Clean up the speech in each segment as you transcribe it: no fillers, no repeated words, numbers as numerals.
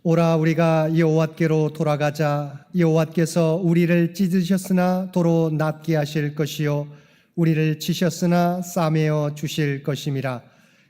오라 우리가 여호와께로 돌아가자. 여호와께서 우리를 찢으셨으나 도로 낫게 하실 것이요 우리를 치셨으나 싸매어 주실 것임이라.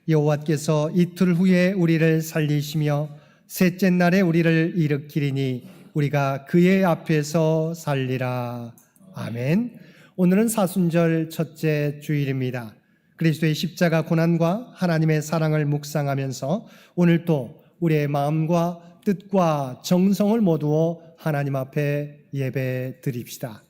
여호와께서 이틀 후에 우리를 살리시며 셋째 날에 우리를 일으키리니 우리가 그의 앞에서 살리라. 아멘. 오늘은 사순절 첫째 주일입니다. 그리스도의 십자가 고난과 하나님의 사랑을 묵상하면서 오늘 또 우리의 마음과 뜻과 정성을 모두어 하나님 앞에 예배 드립시다.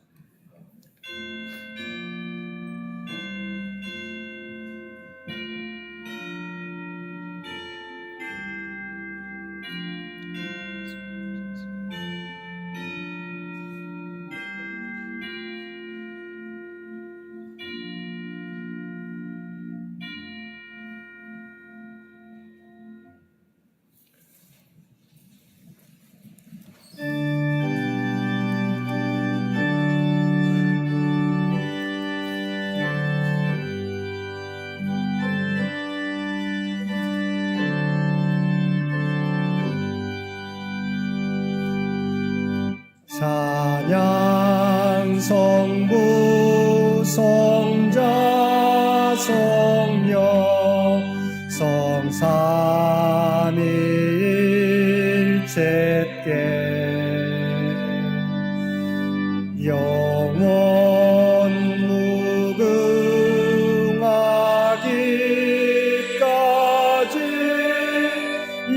찬양 성부 성자 성령 성삼위일체께 영원 무궁하기까지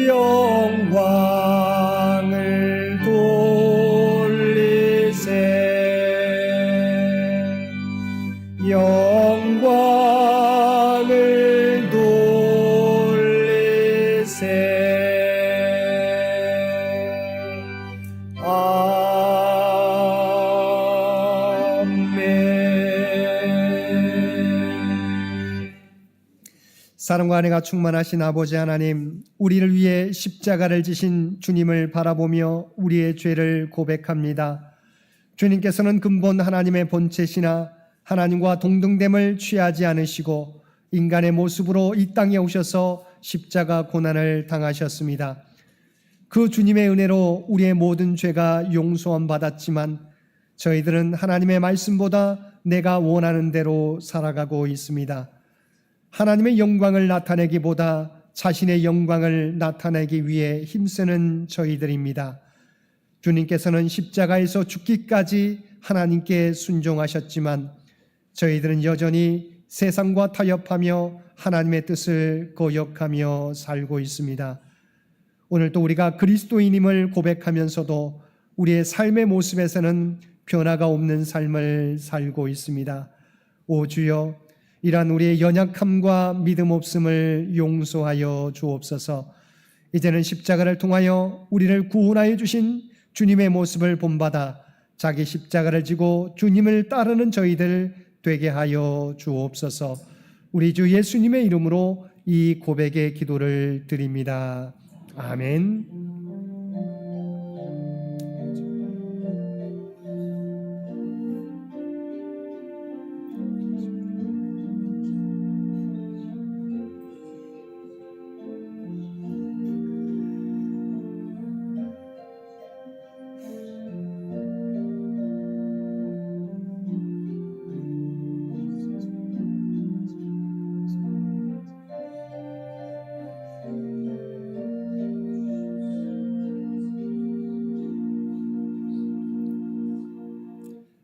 영광을 영광을 돌리세. 아멘. 사랑과 은혜가 충만하신 아버지 하나님, 우리를 위해 십자가를 지신 주님을 바라보며 우리의 죄를 고백합니다. 주님께서는 근본 하나님의 본체시나 하나님과 동등됨을 취하지 않으시고 인간의 모습으로 이 땅에 오셔서 십자가 고난을 당하셨습니다. 그 주님의 은혜로 우리의 모든 죄가 용서함 받았지만 저희들은 하나님의 말씀보다 내가 원하는 대로 살아가고 있습니다. 하나님의 영광을 나타내기보다 자신의 영광을 나타내기 위해 힘쓰는 저희들입니다. 주님께서는 십자가에서 죽기까지 하나님께 순종하셨지만 저희들은 여전히 세상과 타협하며 하나님의 뜻을 거역하며 살고 있습니다. 오늘도 우리가 그리스도인임을 고백하면서도 우리의 삶의 모습에서는 변화가 없는 삶을 살고 있습니다. 오 주여, 이러한 우리의 연약함과 믿음 없음을 용서하여 주옵소서. 이제는 십자가를 통하여 우리를 구원하여 주신 주님의 모습을 본받아 자기 십자가를 지고 주님을 따르는 저희들 되게 하여 주옵소서. 우리 주 예수님의 이름으로 이 고백의 기도를 드립니다. 아멘.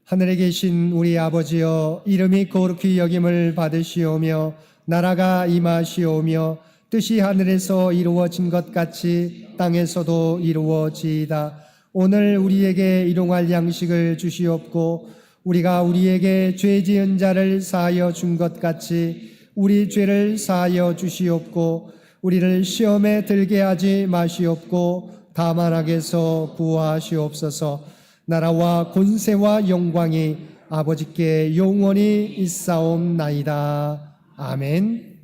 하늘에 계신 우리 아버지여, 이름이 거룩히 여김을 받으시오며 나라가 임하시오며 뜻이 하늘에서 이루어진 것 같이 땅에서도 이루어지이다. 오늘 우리에게 일용할 양식을 주시옵고 우리가 우리에게 죄 지은 자를 사하여 준 것 같이 우리 죄를 사하여 주시옵고 우리를 시험에 들게 하지 마시옵고 다만 악에서 구하시옵소서. 나라와 권세와 영광이 아버지께 영원히 있사옵나이다. 아멘.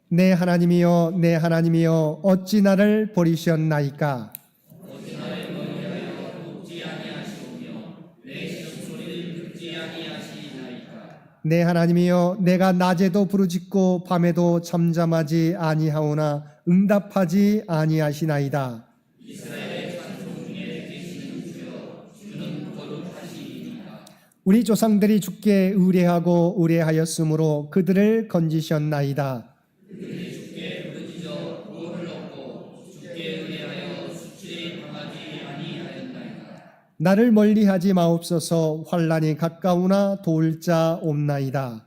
내 하나님이여, 내 하나님이여, 어찌 나를 버리셨나이까? 내 하나님이여 내가 낮에도 부르짖고 밤에도 잠잠하지 아니하오나 응답하지 아니하시나이다. 우리 조상들이 주께 의뢰하고 의뢰하였으므로 그들을 건지셨나이다. 나를 멀리하지 마옵소서. 환난이 가까우나 도울 자 없나이다.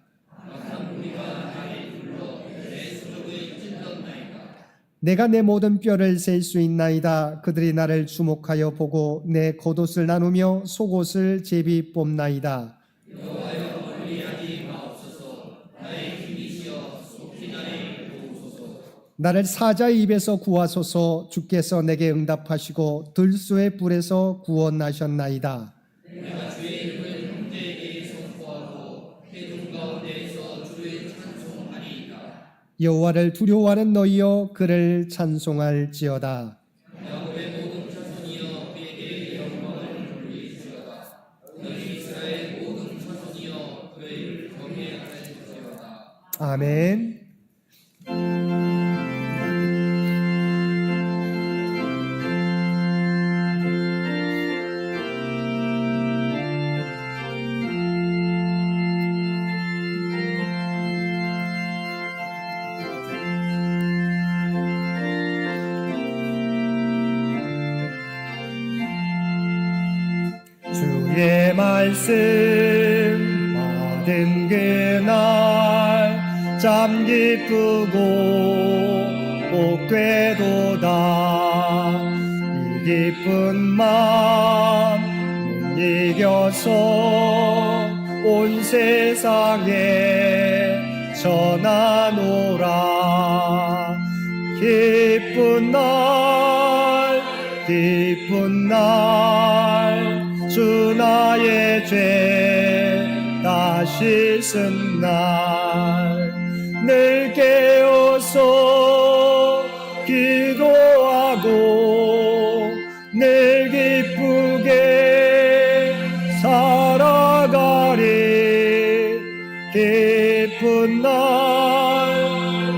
내가 내 모든 뼈를 셀 수 있나이다. 그들이 나를 주목하여 보고 내 겉옷을 나누며 속옷을 제비 뽑나이다. 나를 사자의 입에서 구하소서. 주께서 내게 응답하시고 들소의 불에서 구원하셨나이다. 여호와를 두려워하는 너희여 그를 찬송할지어다. 아멘. 주의 말씀 받은 그날 참 기쁘고 복되도다. 이 기쁜 마음 못 이겨서 온 세상에 전하노라. 기쁜 날 기쁜 날 주 나의 죄 다 씻은 날 늘 깨어서 기도하고 늘 기쁘게 살아가리. 기쁜 날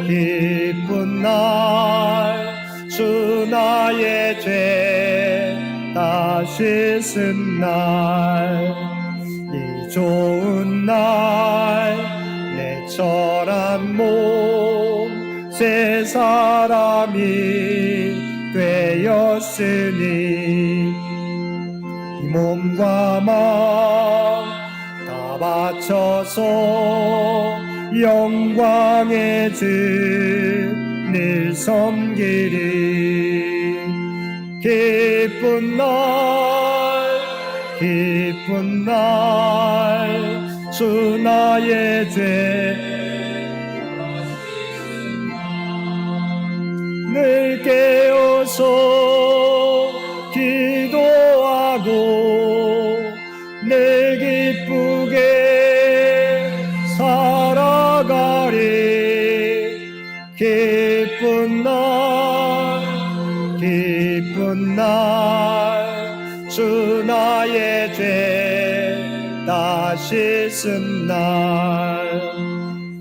기쁜 날 주 나의 죄 다 씻은 날 이 좋은 날 내 처한 몸 새 사람이 되었으니 이 몸과 마음 다 바쳐서 영광의 주 늘 섬기리. 기쁜 날 기쁜 날 주 나의 죄 늘 깨어서 기도하고 늘 기쁘게 살아가리. 기쁜 날 기쁜 날 주 나의 죄 다 씻은 날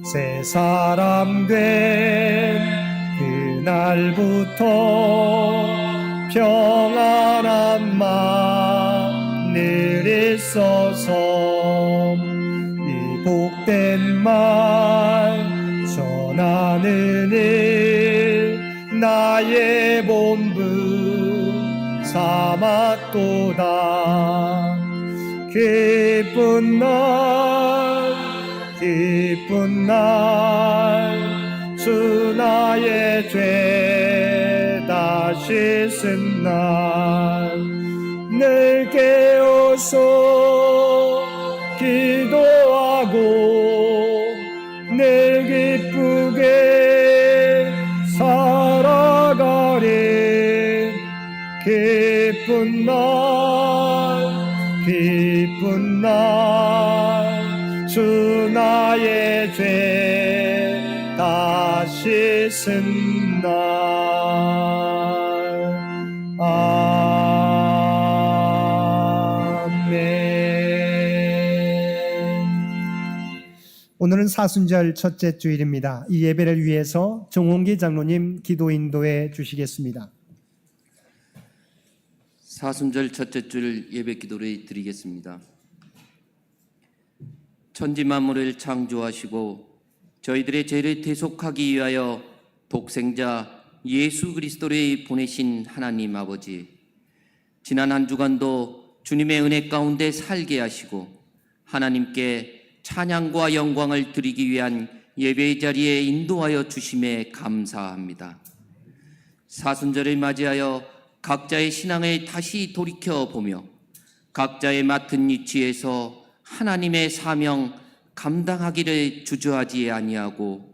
새 사람 된 그날부터 평안한 마음 늘 있어서 이 복된 말 전하는 일 나의 본분 삼았도다. 기쁜 날 기쁜 날 주 나의 죄 다 씻은 날 늘 깨어서 기도하고 늘 기쁘게 살아가리. 기쁜 날 기쁜 날 주 나의 죄 다 씻은 날. 아멘. 오늘은 사순절 첫째 주일입니다. 이 예배를 위해서 정홍기 장로님 기도 인도해 주시겠습니다. 사순절 첫째 주일 예배 기도를 드리겠습니다. 천지 만물을 창조하시고 저희들의 죄를 대속하기 위하여 독생자 예수 그리스도를 보내신 하나님 아버지, 지난 한 주간도 주님의 은혜 가운데 살게 하시고 하나님께 찬양과 영광을 드리기 위한 예배의 자리에 인도하여 주심에 감사합니다. 사순절을 맞이하여 각자의 신앙을 다시 돌이켜보며 각자의 맡은 위치에서 하나님의 사명 감당하기를 주저하지 아니하고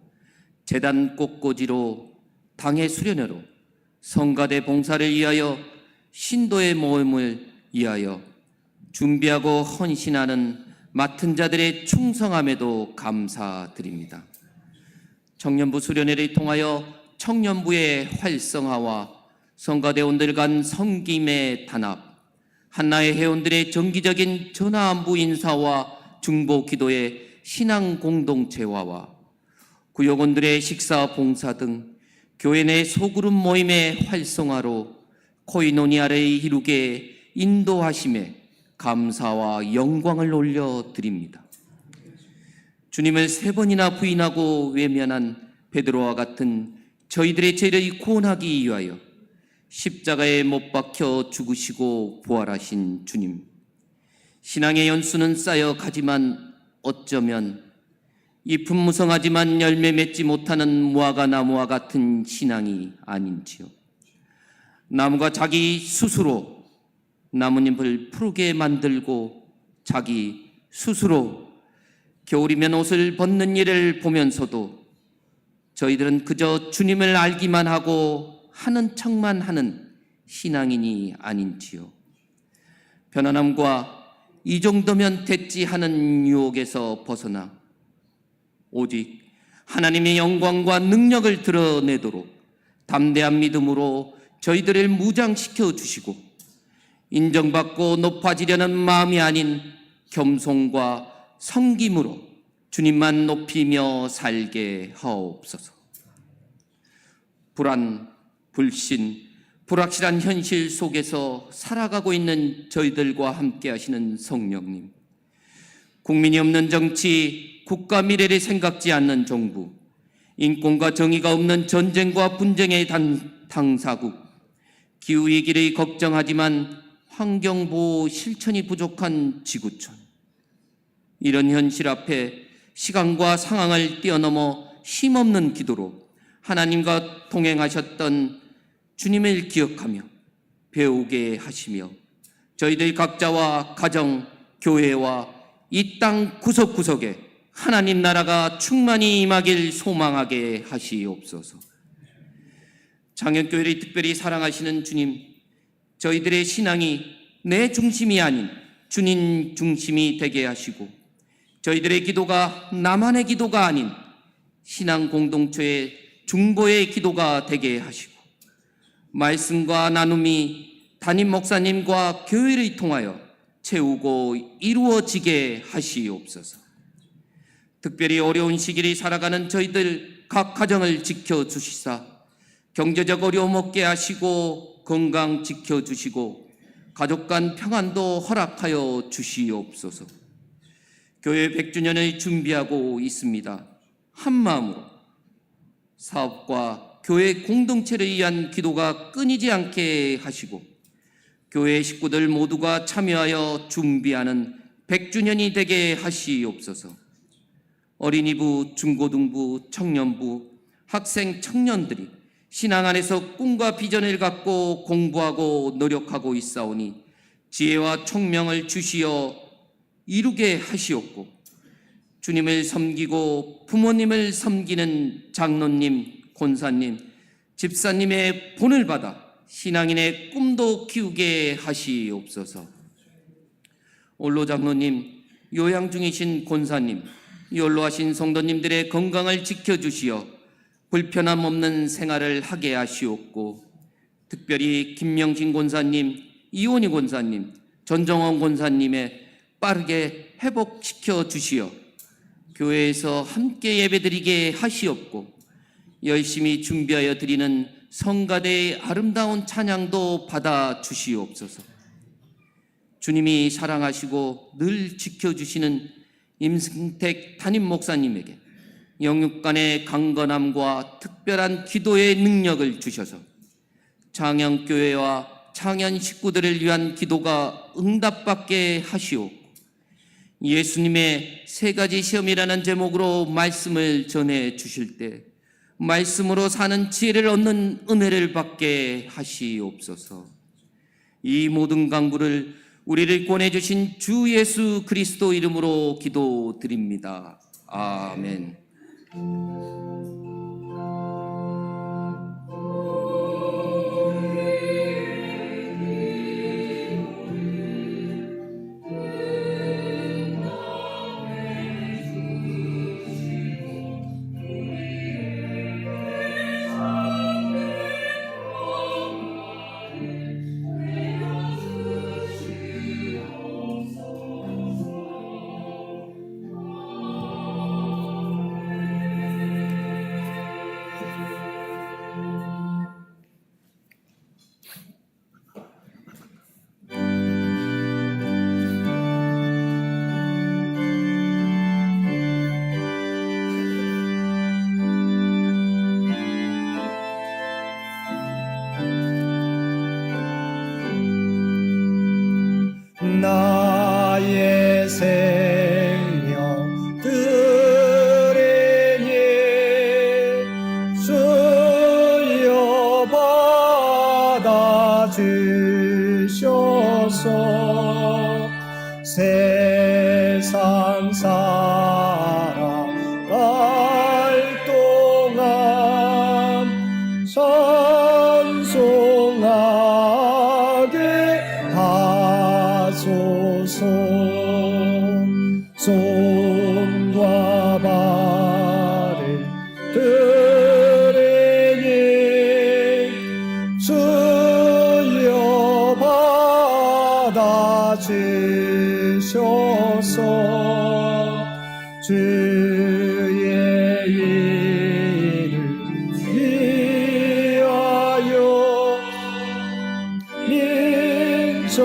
제단 꽃꽂이로 당의 수련회로 성가대 봉사를 위하여 신도의 모임을 위하여 준비하고 헌신하는 맡은 자들의 충성함에도 감사드립니다. 청년부 수련회를 통하여 청년부의 활성화와 성가대원들 간 섬김의 단합, 한나의 회원들의 정기적인 전화안부 인사와 중보 기도의 신앙 공동체화와 구역원들의 식사 봉사 등 교회 내 소그룹 모임의 활성화로 코이노니아를 이루게 인도하심에 감사와 영광을 올려드립니다. 주님을 3번이나 부인하고 외면한 베드로와 같은 저희들의 죄를 구원하기 위하여 십자가에 못 박혀 죽으시고 부활하신 주님, 신앙의 연수는 쌓여 가지만 어쩌면 잎은 무성하지만 열매 맺지 못하는 무화과 나무와 같은 신앙이 아닌지요. 나무가 자기 스스로 나뭇잎을 푸르게 만들고 자기 스스로 겨울이면 옷을 벗는 일을 보면서도 저희들은 그저 주님을 알기만 하고 하는 척만 하는 신앙인이 아닌지요. 편안함과 이 정도면 됐지 하는 유혹에서 벗어나 오직 하나님의 영광과 능력을 드러내도록 담대한 믿음으로 저희들을 무장시켜 주시고 인정받고 높아지려는 마음이 아닌 겸손과 섬김으로 주님만 높이며 살게 하옵소서. 불안, 불신, 불확실한 현실 속에서 살아가고 있는 저희들과 함께 하시는 성령님, 국민이 없는 정치, 국가 미래를 생각지 않는 정부, 인권과 정의가 없는 전쟁과 분쟁의 당사국, 기후위기를 걱정하지만 환경보호 실천이 부족한 지구촌, 이런 현실 앞에 시간과 상황을 뛰어넘어 힘없는 기도로 하나님과 동행하셨던 주님을 기억하며 배우게 하시며 저희들 각자와 가정, 교회와 이 땅 구석구석에 하나님 나라가 충만히 임하길 소망하게 하시옵소서. 장현교회를 특별히 사랑하시는 주님, 저희들의 신앙이 내 중심이 아닌 주님 중심이 되게 하시고 저희들의 기도가 나만의 기도가 아닌 신앙 공동체의 중보의 기도가 되게 하시고 말씀과 나눔이 담임 목사님과 교회를 통하여 채우고 이루어지게 하시옵소서. 특별히 어려운 시기를 살아가는 저희들 각 가정을 지켜주시사 경제적 어려움 없게 하시고 건강 지켜주시고 가족 간 평안도 허락하여 주시옵소서. 교회 100주년을 준비하고 있습니다. 한 마음으로 사업과 교회 공동체를 위한 기도가 끊이지 않게 하시고 교회 식구들 모두가 참여하여 준비하는 100주년이 되게 하시옵소서. 어린이부, 중고등부, 청년부, 학생, 청년들이 신앙 안에서 꿈과 비전을 갖고 공부하고 노력하고 있사오니 지혜와 총명을 주시어 이루게 하시옵고 주님을 섬기고 부모님을 섬기는 장로님, 권사님, 집사님의 본을 받아 신앙인의 꿈도 키우게 하시옵소서. 올로 장로님, 요양 중이신 권사님, 연로하신 성도님들의 건강을 지켜주시어 불편함 없는 생활을 하게 하시옵고 특별히 김명진 권사님, 이원희 권사님, 전정원 권사님의 빠르게 회복시켜 주시어 교회에서 함께 예배드리게 하시옵고 열심히 준비하여 드리는 성가대의 아름다운 찬양도 받아 주시옵소서. 주님이 사랑하시고 늘 지켜주시는 임승택 담임 목사님에게 영육간의 강건함과 특별한 기도의 능력을 주셔서 창현교회와 창현 식구들을 위한 기도가 응답받게 하시옵고 예수님의 세 가지 시험이라는 제목으로 말씀을 전해 주실 때 말씀으로 사는 지혜를 얻는 은혜를 받게 하시옵소서. 이 모든 간구를 우리를 권해주신 주 예수 그리스도 이름으로 기도드립니다. 아멘. 나의 생명 드리니 주여 받아 주셔서 세상 살아갈 동안 찬송하게 하소서. 손과 발을 드리니 주여 받아 주셔서 주의 일을 위하여 민첩하게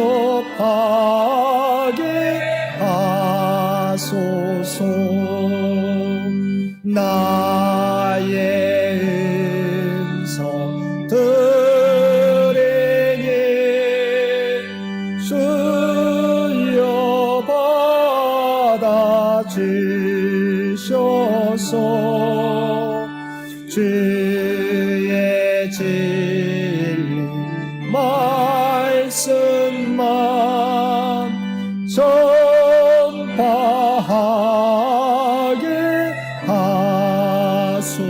하소서. 나의 음성 들으니 주여 받아 주셔서 주의 진리 말씀만 전파하게 하소서.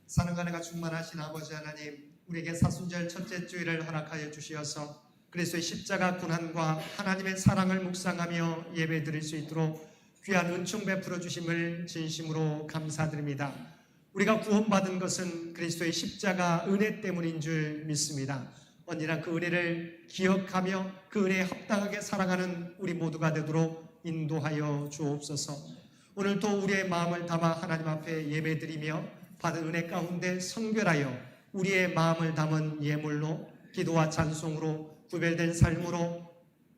사랑과 은혜가 충만하신 아버지 하나님, 우리에게 사순절 첫째 주일을 허락하여 주시어서 그리스도의 십자가 고난과 하나님의 사랑을 묵상하며 예배드릴 수 있도록 귀한 은총 베풀어 주심을 진심으로 감사드립니다. 우리가 구원받은 것은 그리스도의 십자가 은혜 때문인 줄 믿습니다. 언제나 그 은혜를 기억하며 그 은혜에 합당하게 살아가는 우리 모두가 되도록 인도하여 주옵소서. 오늘도 우리의 마음을 담아 하나님 앞에 예배드리며 받은 은혜 가운데 성결하여 우리의 마음을 담은 예물로 기도와 찬송으로 구별된 삶으로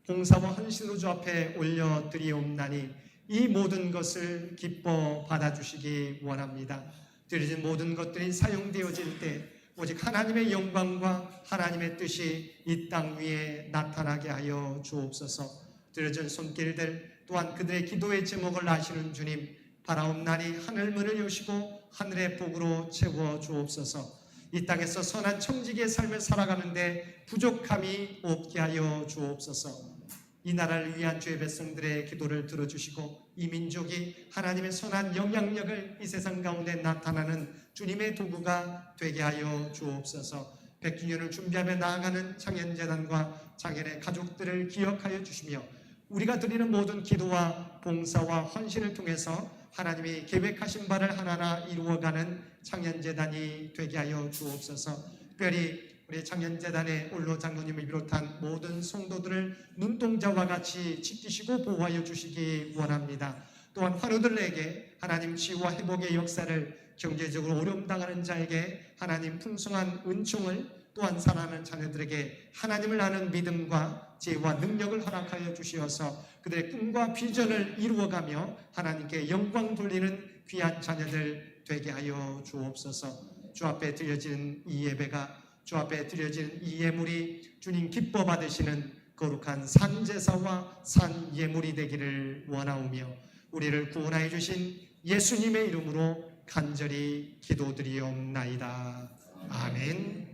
봉사와 헌신으로 주 앞에 올려드리옵나니 이 모든 것을 기뻐 받아주시기 원합니다. 드려진 모든 것들이 사용되어질 때 오직 하나님의 영광과 하나님의 뜻이 이 땅 위에 나타나게 하여 주옵소서. 드려진 손길들 또한 그들의 기도의 제목을 아시는 주님, 바라옵나니 하늘 문을 여시고 하늘의 복으로 채워 주옵소서. 이 땅에서 선한 청지기의 삶을 살아가는데 부족함이 없게 하여 주옵소서. 이 나라를 위한 주의 백성들의 기도를 들어주시고 이 민족이 하나님의 선한 영향력을 이 세상 가운데 나타나는 주님의 도구가 되게 하여 주옵소서. 100주년을 준비하며 나아가는 창현재단과 창현의 가족들을 기억하여 주시며 우리가 드리는 모든 기도와 봉사와 헌신을 통해서 하나님이 계획하신 바를 하나하나 이루어가는 창현재단이 되게 하여 주옵소서. 특별히 우리 창현재단의 올로 장로님을 비롯한 모든 성도들을 눈동자와 같이 지키시고 보호하여 주시기 원합니다. 또한 환우들에게 하나님 치유와 회복의 역사를, 경제적으로 어려움 당하는 자에게 하나님 풍성한 은총을, 또한 사랑하는 자녀들에게 하나님을 아는 믿음과 지혜와 능력을 허락하여 주시어서 그들의 꿈과 비전을 이루어가며 하나님께 영광 돌리는 귀한 자녀들 되게 하여 주옵소서. 주 앞에 드려지는 이 예배가, 주 앞에 드려지는 이 예물이 주님 기뻐 받으시는 거룩한 산제사와 산 예물이 되기를 원하오며 우리를 구원하여 주신 예수님의 이름으로 간절히 기도드리옵나이다. 아멘.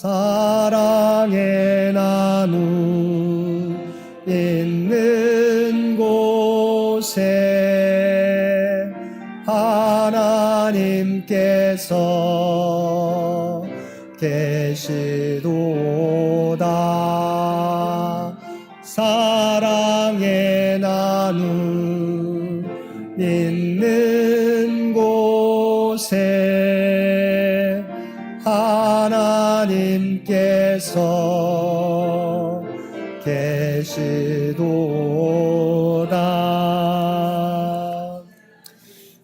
사랑의 나무 있는 곳에 하나님께서 계시도다. 사랑의 나무 있는 곳에 하나님께서 계시도다.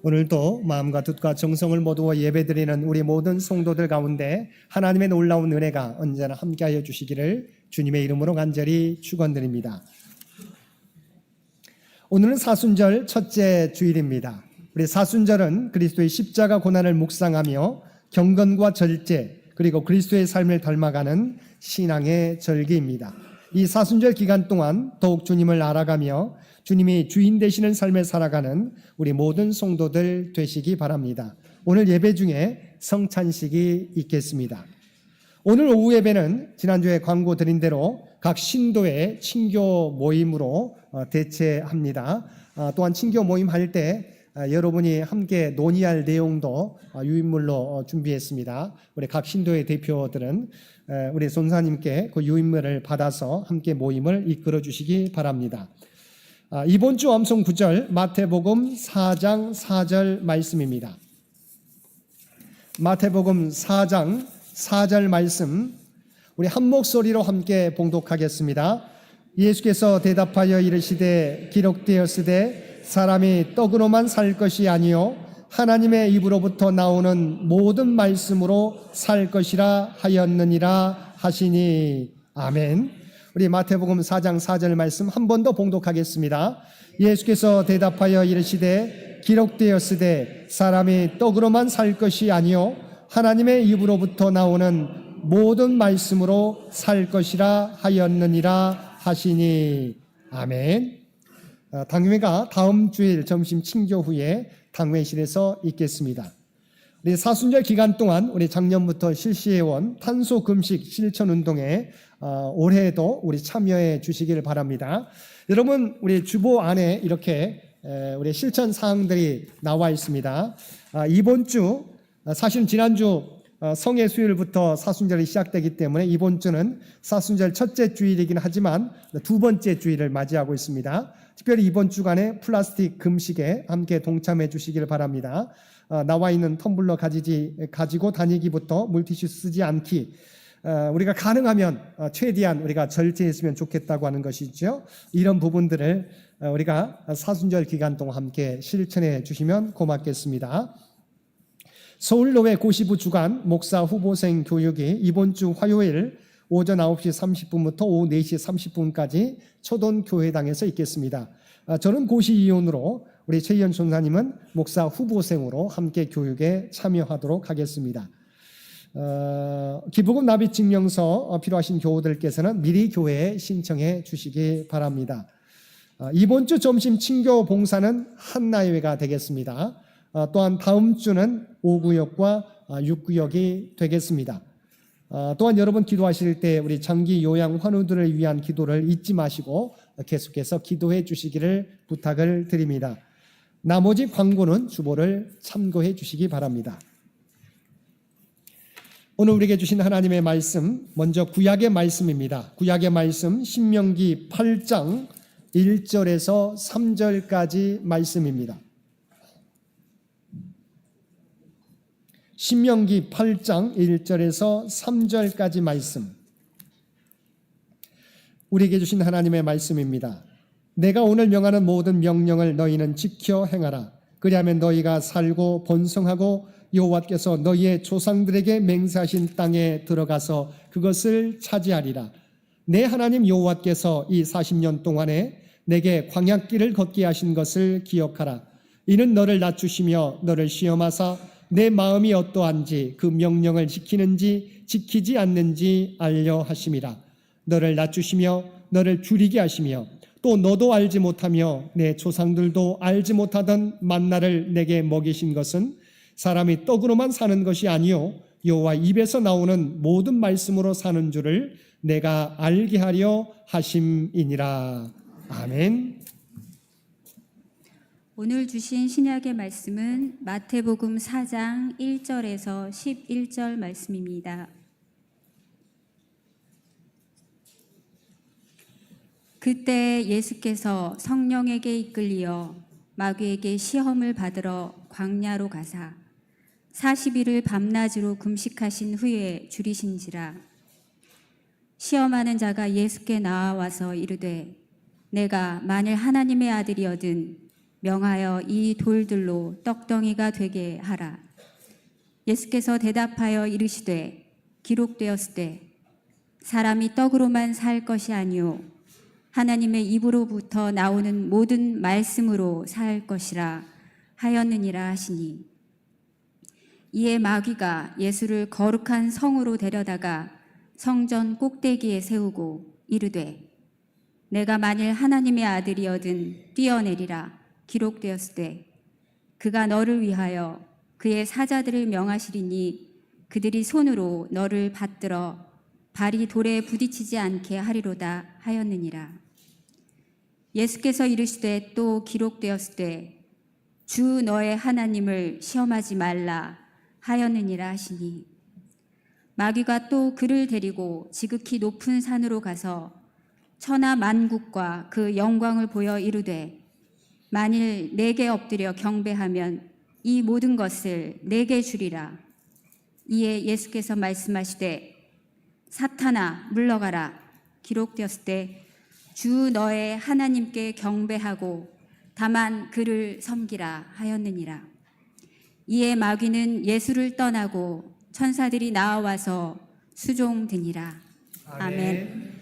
오늘도 마음과 뜻과 정성을 모두어 예배드리는 우리 모든 성도들 가운데 하나님의 놀라운 은혜가 언제나 함께하여 주시기를 주님의 이름으로 간절히 축원드립니다. 오늘은 사순절 첫째 주일입니다. 우리 사순절은 그리스도의 십자가 고난을 묵상하며 경건과 절제 그리고 그리스도의 삶을 닮아가는 신앙의 절기입니다. 이 사순절 기간 동안 더욱 주님을 알아가며 주님이 주인 되시는 삶을 살아가는 우리 모든 성도들 되시기 바랍니다. 오늘 예배 중에 성찬식이 있겠습니다. 오늘 오후 예배는 지난주에 광고 드린 대로 각 신도의 친교 모임으로 대체합니다. 또한 친교 모임 할 때 여러분이 함께 논의할 내용도 유인물로 준비했습니다. 우리 각 신도의 대표들은 우리 손사님께 그 유인물을 받아서 함께 모임을 이끌어 주시기 바랍니다. 이번 주 암송 구절 마태복음 4장 4절 말씀입니다. 마태복음 4장 4절 말씀 우리 한 목소리로 함께 봉독하겠습니다. 예수께서 대답하여 이르시되 기록되었으되 사람이 떡으로만 살 것이 아니요 하나님의 입으로부터 나오는 모든 말씀으로 살 것이라 하였느니라 하시니. 아멘. 우리 마태복음 4장 4절 말씀 한 번 더 봉독하겠습니다. 예수께서 대답하여 이르시되 기록되었으되 사람이 떡으로만 살 것이 아니요 하나님의 입으로부터 나오는 모든 말씀으로 살 것이라 하였느니라 하시니. 아멘. 당회가 다음 주일 점심 친교 후에 당회실에서 있겠습니다. 우리 사순절 기간 동안 우리 작년부터 실시해온 탄소 금식 실천 운동에 올해에도 우리 참여해 주시기를 바랍니다. 여러분, 우리 주보 안에 이렇게 우리 실천 사항들이 나와 있습니다. 이번 주, 사실 지난주 성의 수요일부터 사순절이 시작되기 때문에 이번 주는 사순절 첫째 주일이긴 하지만 두 번째 주일을 맞이하고 있습니다. 특별히 이번 주간에 플라스틱 금식에 함께 동참해 주시기를 바랍니다. 나와 있는 텀블러 가지고 다니기부터 물티슈 쓰지 않기, 우리가 가능하면 최대한 우리가 절제했으면 좋겠다고 하는 것이죠. 이런 부분들을 우리가 사순절 기간 동안 함께 실천해 주시면 고맙겠습니다. 서울로회 고시부 주간 목사 후보생 교육이 이번 주 화요일 오전 9시 30분부터 오후 4시 30분까지 초돈교회당에서 있겠습니다. 저는 고시위원으로 우리 최희연 전사님은 목사 후보생으로 함께 교육에 참여하도록 하겠습니다. 기부금 납입 증명서 필요하신 교우들께서는 미리 교회에 신청해 주시기 바랍니다. 이번 주 점심 친교 봉사는 한나회가 되겠습니다. 또한 다음 주는 5구역과 6구역이 되겠습니다. 또한 여러분 기도하실 때 우리 장기 요양 환우들을 위한 기도를 잊지 마시고 계속해서 기도해 주시기를 부탁을 드립니다. 나머지 광고는 주보를 참고해 주시기 바랍니다. 오늘 우리에게 주신 하나님의 말씀, 먼저 구약의 말씀입니다. 구약의 말씀 신명기 8장 1절에서 3절까지 말씀입니다. 신명기 8장 1절에서 3절까지 말씀, 우리에게 주신 하나님의 말씀입니다. 내가 오늘 명하는 모든 명령을 너희는 지켜 행하라. 그리하면 너희가 살고 번성하고 여호와께서 너희의 조상들에게 맹세하신 땅에 들어가서 그것을 차지하리라. 내 하나님 여호와께서 이 40년 동안에 내게 광야길을 걷게 하신 것을 기억하라. 이는 너를 낮추시며 너를 시험하사 내 마음이 어떠한지 그 명령을 지키는지 지키지 않는지 알려 하심이라. 너를 낮추시며 너를 줄이게 하시며 또 너도 알지 못하며 내 조상들도 알지 못하던 만나를 내게 먹이신 것은 사람이 떡으로만 사는 것이 아니요 여호와 입에서 나오는 모든 말씀으로 사는 줄을 내가 알게 하려 하심이니라. 아멘. 오늘 주신 신약의 말씀은 마태복음 4장 1절에서 11절 말씀입니다. 그때 예수께서 성령에게 이끌리어 마귀에게 시험을 받으러 광야로 가사 40일을 밤낮으로 금식하신 후에 줄이신지라. 시험하는 자가 예수께 나와서 이르되 내가 만일 하나님의 아들이거든 명하여 이 돌들로 떡덩이가 되게 하라. 예수께서 대답하여 이르시되 기록되었으되 사람이 떡으로만 살 것이 아니요 하나님의 입으로부터 나오는 모든 말씀으로 살 것이라 하였느니라 하시니, 이에 마귀가 예수를 거룩한 성으로 데려다가 성전 꼭대기에 세우고 이르되 내가 만일 하나님의 아들이거든 뛰어내리라. 기록되었으되 그가 너를 위하여 그의 사자들을 명하시리니 그들이 손으로 너를 받들어 발이 돌에 부딪히지 않게 하리로다 하였느니라. 예수께서 이르시되 또 기록되었으되 주 너의 하나님을 시험하지 말라 하였느니라 하시니, 마귀가 또 그를 데리고 지극히 높은 산으로 가서 천하 만국과 그 영광을 보여 이르되 만일 내게 엎드려 경배하면 이 모든 것을 내게 주리라. 이에 예수께서 말씀하시되 사탄아 물러가라. 기록되었을 때 주 너의 하나님께 경배하고 다만 그를 섬기라 하였느니라. 이에 마귀는 예수를 떠나고 천사들이 나와서 수종드니라. 아멘.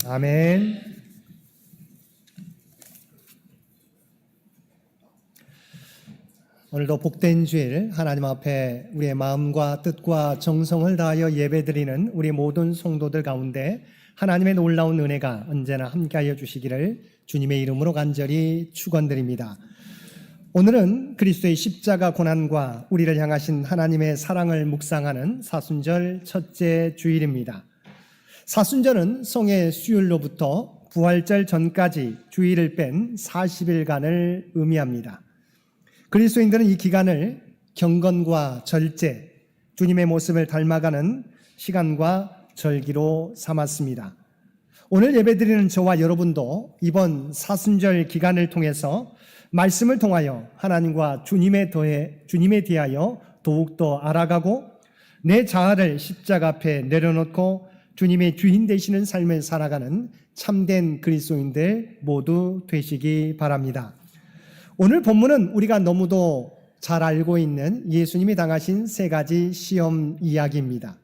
아멘. 오늘도 복된 주일 하나님 앞에 우리의 마음과 뜻과 정성을 다하여 예배드리는 우리 모든 성도들 가운데 하나님의 놀라운 은혜가 언제나 함께하여 주시기를 주님의 이름으로 간절히 축원드립니다. 오늘은 그리스도의 십자가 고난과 우리를 향하신 하나님의 사랑을 묵상하는 사순절 첫째 주일입니다. 사순절은 성의 수요일로부터 부활절 전까지 주일을 뺀 40일간을 의미합니다. 그리스도인들은 이 기간을 경건과 절제, 주님의 모습을 닮아가는 시간과 절기로 삼았습니다. 오늘 예배드리는 저와 여러분도 이번 사순절 기간을 통해서 말씀을 통하여 하나님과 주님에 대하여 더욱더 알아가고 내 자아를 십자가 앞에 내려놓고 주님의 주인 되시는 삶을 살아가는 참된 그리스도인들 모두 되시기 바랍니다. 오늘 본문은 우리가 너무도 잘 알고 있는 예수님이 당하신 세 가지 시험 이야기입니다.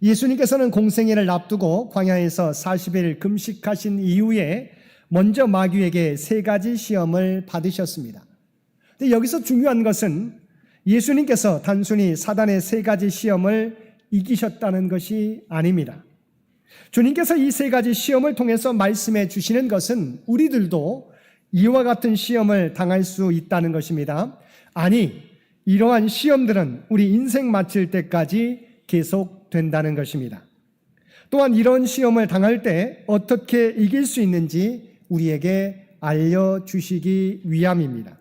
예수님께서는 공생애를 앞두고 광야에서 40일 금식하신 이후에 먼저 마귀에게 세 가지 시험을 받으셨습니다. 근데 여기서 중요한 것은 예수님께서 단순히 사단의 세 가지 시험을 이기셨다는 것이 아닙니다. 주님께서 이 세 가지 시험을 통해서 말씀해 주시는 것은 우리들도 이와 같은 시험을 당할 수 있다는 것입니다. 아니, 이러한 시험들은 우리 인생 마칠 때까지 계속된다는 것입니다. 또한 이런 시험을 당할 때 어떻게 이길 수 있는지 우리에게 알려주시기 위함입니다.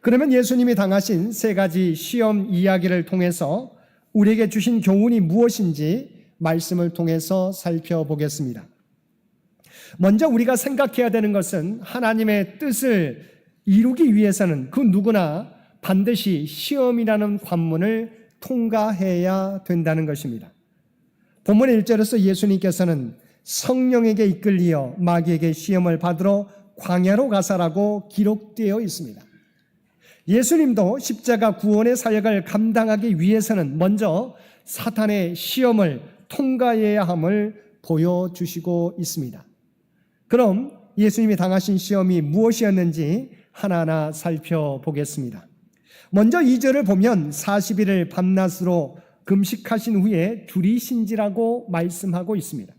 그러면 예수님이 당하신 세 가지 시험 이야기를 통해서 우리에게 주신 교훈이 무엇인지 말씀을 통해서 살펴보겠습니다. 먼저 우리가 생각해야 되는 것은 하나님의 뜻을 이루기 위해서는 그 누구나 반드시 시험이라는 관문을 통과해야 된다는 것입니다. 본문의 1절에서 예수님께서는 성령에게 이끌리어 마귀에게 시험을 받으러 광야로 가사라고 기록되어 있습니다. 예수님도 십자가 구원의 사역을 감당하기 위해서는 먼저 사탄의 시험을 통과해야 함을 보여주시고 있습니다. 그럼 예수님이 당하신 시험이 무엇이었는지 하나하나 살펴보겠습니다. 먼저 2절을 보면 40일을 밤낮으로 금식하신 후에 줄이신지라고 말씀하고 있습니다.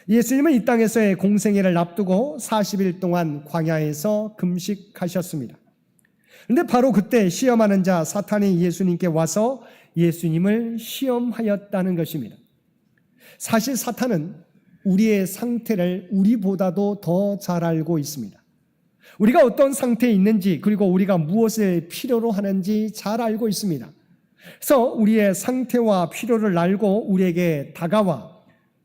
예수님은 이 땅에서의 공생애를 앞두고 40일 동안 광야에서 금식하셨습니다. 그런데 바로 그때 시험하는 자 사탄이 예수님께 와서 예수님을 시험하였다는 것입니다. 사실 사탄은 우리의 상태를 우리보다도 더 잘 알고 있습니다. 우리가 어떤 상태에 있는지 그리고 우리가 무엇을 필요로 하는지 잘 알고 있습니다. 그래서 우리의 상태와 필요를 알고 우리에게 다가와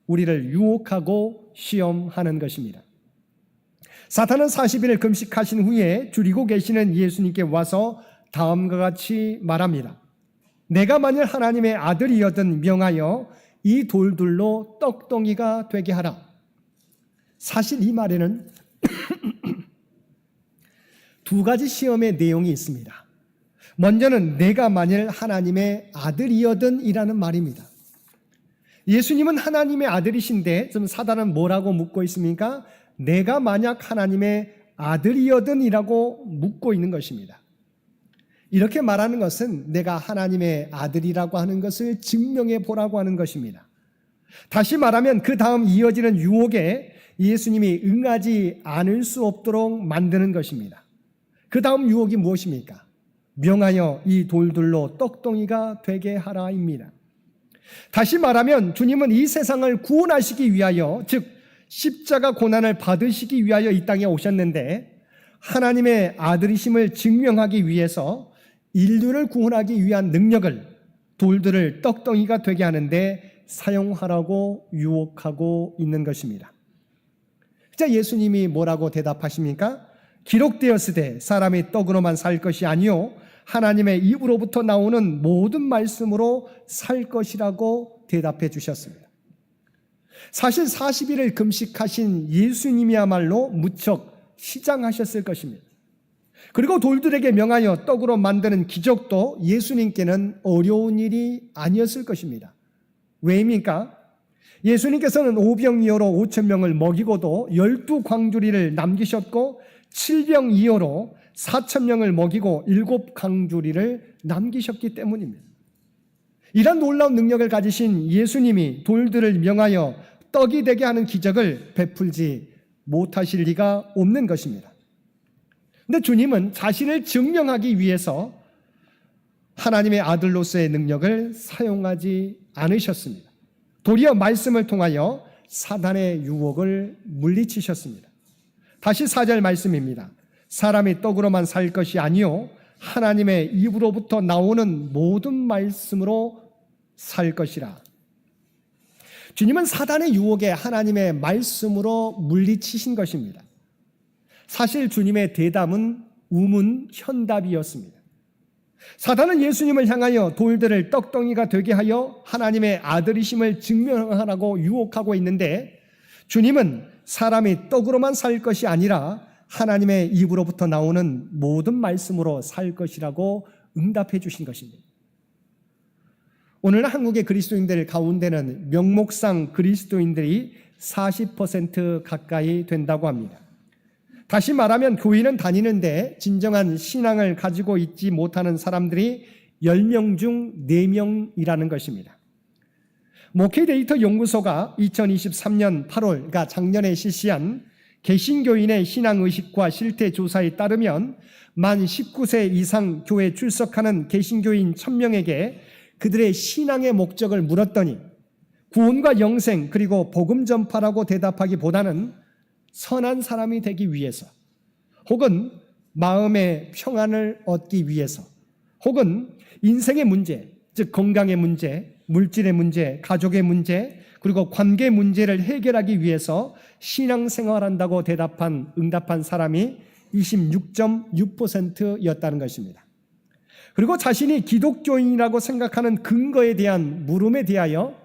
우리를 유혹하고 시험하는 것입니다. 사탄은 40일을 금식하신 후에 줄이고 계시는 예수님께 와서 다음과 같이 말합니다. 내가 만일 하나님의 아들이여든 명하여 이 돌들로 떡덩이가 되게 하라. 사실 이 말에는 두 가지 시험의 내용이 있습니다. 먼저는 내가 만일 하나님의 아들이여든 이라는 말입니다. 예수님은 하나님의 아들이신데 좀 사단은 뭐라고 묻고 있습니까? 내가 만약 하나님의 아들이여든 이라고 묻고 있는 것입니다. 이렇게 말하는 것은 내가 하나님의 아들이라고 하는 것을 증명해 보라고 하는 것입니다. 다시 말하면 그 다음 이어지는 유혹에 예수님이 응하지 않을 수 없도록 만드는 것입니다. 그 다음 유혹이 무엇입니까? 명하여 이 돌들로 떡덩이가 되게 하라입니다. 다시 말하면 주님은 이 세상을 구원하시기 위하여, 즉 십자가 고난을 받으시기 위하여 이 땅에 오셨는데 하나님의 아들이심을 증명하기 위해서 인류를 구원하기 위한 능력을 돌들을 떡덩이가 되게 하는데 사용하라고 유혹하고 있는 것입니다. 자, 예수님이 뭐라고 대답하십니까? 기록되었으되 사람이 떡으로만 살 것이 아니요 하나님의 입으로부터 나오는 모든 말씀으로 살 것이라고 대답해 주셨습니다. 사실 40일을 금식하신 예수님이야말로 무척 시장하셨을 것입니다. 그리고 돌들에게 명하여 떡으로 만드는 기적도 예수님께는 어려운 일이 아니었을 것입니다. 왜입니까? 예수님께서는 오병이어로 5천 명을 먹이고도 12광주리를 남기셨고 7병이어로 4천 명을 먹이고 7광주리를 남기셨기 때문입니다. 이런 놀라운 능력을 가지신 예수님이 돌들을 명하여 떡이 되게 하는 기적을 베풀지 못하실 리가 없는 것입니다. 그런데 주님은 자신을 증명하기 위해서 하나님의 아들로서의 능력을 사용하지 않으셨습니다. 도리어 말씀을 통하여 사단의 유혹을 물리치셨습니다. 다시 4절 말씀입니다. 사람이 떡으로만 살 것이 아니요 하나님의 입으로부터 나오는 모든 말씀으로 살 것이라. 주님은 사단의 유혹에 하나님의 말씀으로 물리치신 것입니다. 사실 주님의 대답은 우문현답이었습니다. 사단은 예수님을 향하여 돌들을 떡덩이가 되게 하여 하나님의 아들이심을 증명하라고 유혹하고 있는데, 주님은 사람이 떡으로만 살 것이 아니라 하나님의 입으로부터 나오는 모든 말씀으로 살 것이라고 응답해 주신 것입니다. 오늘 한국의 그리스도인들 가운데는 명목상 그리스도인들이 40% 가까이 된다고 합니다. 다시 말하면 교회는 다니는데 진정한 신앙을 가지고 있지 못하는 사람들이 10명 중 4명이라는 것입니다. 목회데이터 연구소가 2023년 8월, 그러니까 작년에 실시한 개신교인의 신앙의식과 실태 조사에 따르면 만 19세 이상 교회 출석하는 개신교인 1000명에게 그들의 신앙의 목적을 물었더니 구원과 영생 그리고 복음 전파라고 대답하기보다는 선한 사람이 되기 위해서, 혹은 마음의 평안을 얻기 위해서, 혹은 인생의 문제, 즉 건강의 문제, 물질의 문제, 가족의 문제, 그리고 관계 문제를 해결하기 위해서 신앙생활한다고 응답한 사람이 26.6%였다는 것입니다. 그리고 자신이 기독교인이라고 생각하는 근거에 대한 물음에 대하여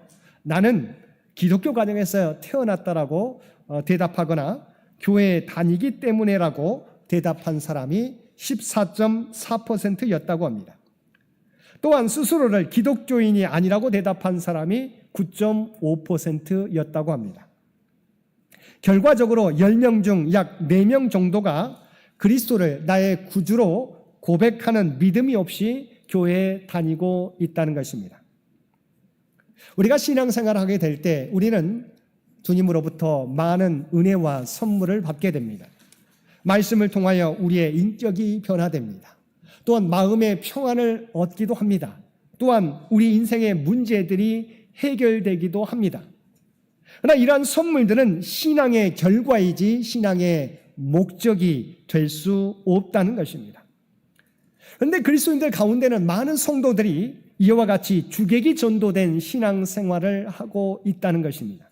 나는 기독교 가정에서 태어났다라고 대답하거나 교회에 다니기 때문에라고 대답한 사람이 14.4%였다고 합니다. 또한 스스로를 기독교인이 아니라고 대답한 사람이 9.5%였다고 합니다. 결과적으로 10명 중 약 4명 정도가 그리스도를 나의 구주로 고백하는 믿음이 없이 교회에 다니고 있다는 것입니다. 우리가 신앙생활을 하게 될 때 우리는 주님으로부터 많은 은혜와 선물을 받게 됩니다. 말씀을 통하여 우리의 인격이 변화됩니다. 또한 마음의 평안을 얻기도 합니다. 또한 우리 인생의 문제들이 해결되기도 합니다. 그러나 이러한 선물들은 신앙의 결과이지 신앙의 목적이 될 수 없다는 것입니다. 그런데 그리스도인들 가운데는 많은 성도들이 이와 같이 주객이 전도된 신앙생활을 하고 있다는 것입니다.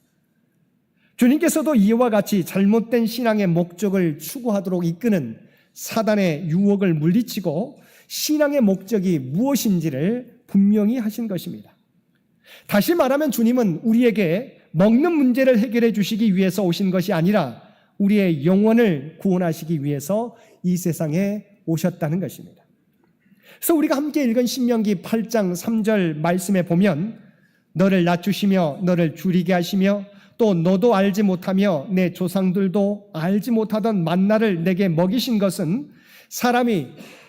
주님께서도 이와 같이 잘못된 신앙의 목적을 추구하도록 이끄는 사단의 유혹을 물리치고 신앙의 목적이 무엇인지를 분명히 하신 것입니다. 다시 말하면 주님은 우리에게 먹는 문제를 해결해 주시기 위해서 오신 것이 아니라 우리의 영혼을 구원하시기 위해서 이 세상에 오셨다는 것입니다. 그래서 우리가 함께 읽은 신명기 8장 3절 말씀에 보면 너를 낮추시며 너를 줄이게 하시며 또 너도 알지 못하며 내 조상들도 알지 못하던 만나를 내게 먹이신 것은 사람이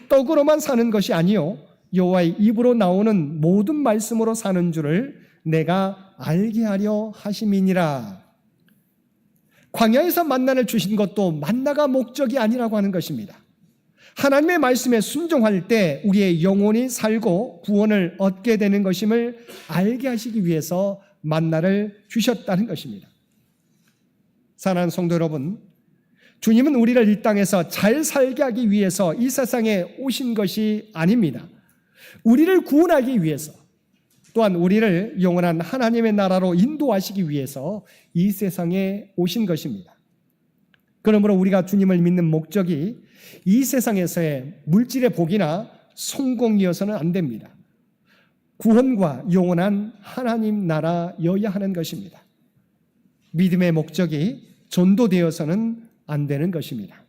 떡으로만 사는 것이 아니요 여호와의 입으로 나오는 모든 말씀으로 사는 줄을 내가 알게 하려 하심이니라. 광야에서 만나를 주신 것도 만나가 목적이 아니라고 하는 것입니다. 하나님의 말씀에 순종할 때 우리의 영혼이 살고 구원을 얻게 되는 것임을 알게 하시기 위해서 만나를 주셨다는 것입니다. 사랑하는 성도 여러분, 주님은 우리를 이 땅에서 잘 살게 하기 위해서 이 세상에 오신 것이 아닙니다. 우리를 구원하기 위해서, 또한 우리를 영원한 하나님의 나라로 인도하시기 위해서 이 세상에 오신 것입니다. 그러므로 우리가 주님을 믿는 목적이 이 세상에서의 물질의 복이나 성공이어서는 안 됩니다. 구원과 영원한 하나님 나라여야 하는 것입니다. 믿음의 목적이 전도되어서는 안 되는 것입니다.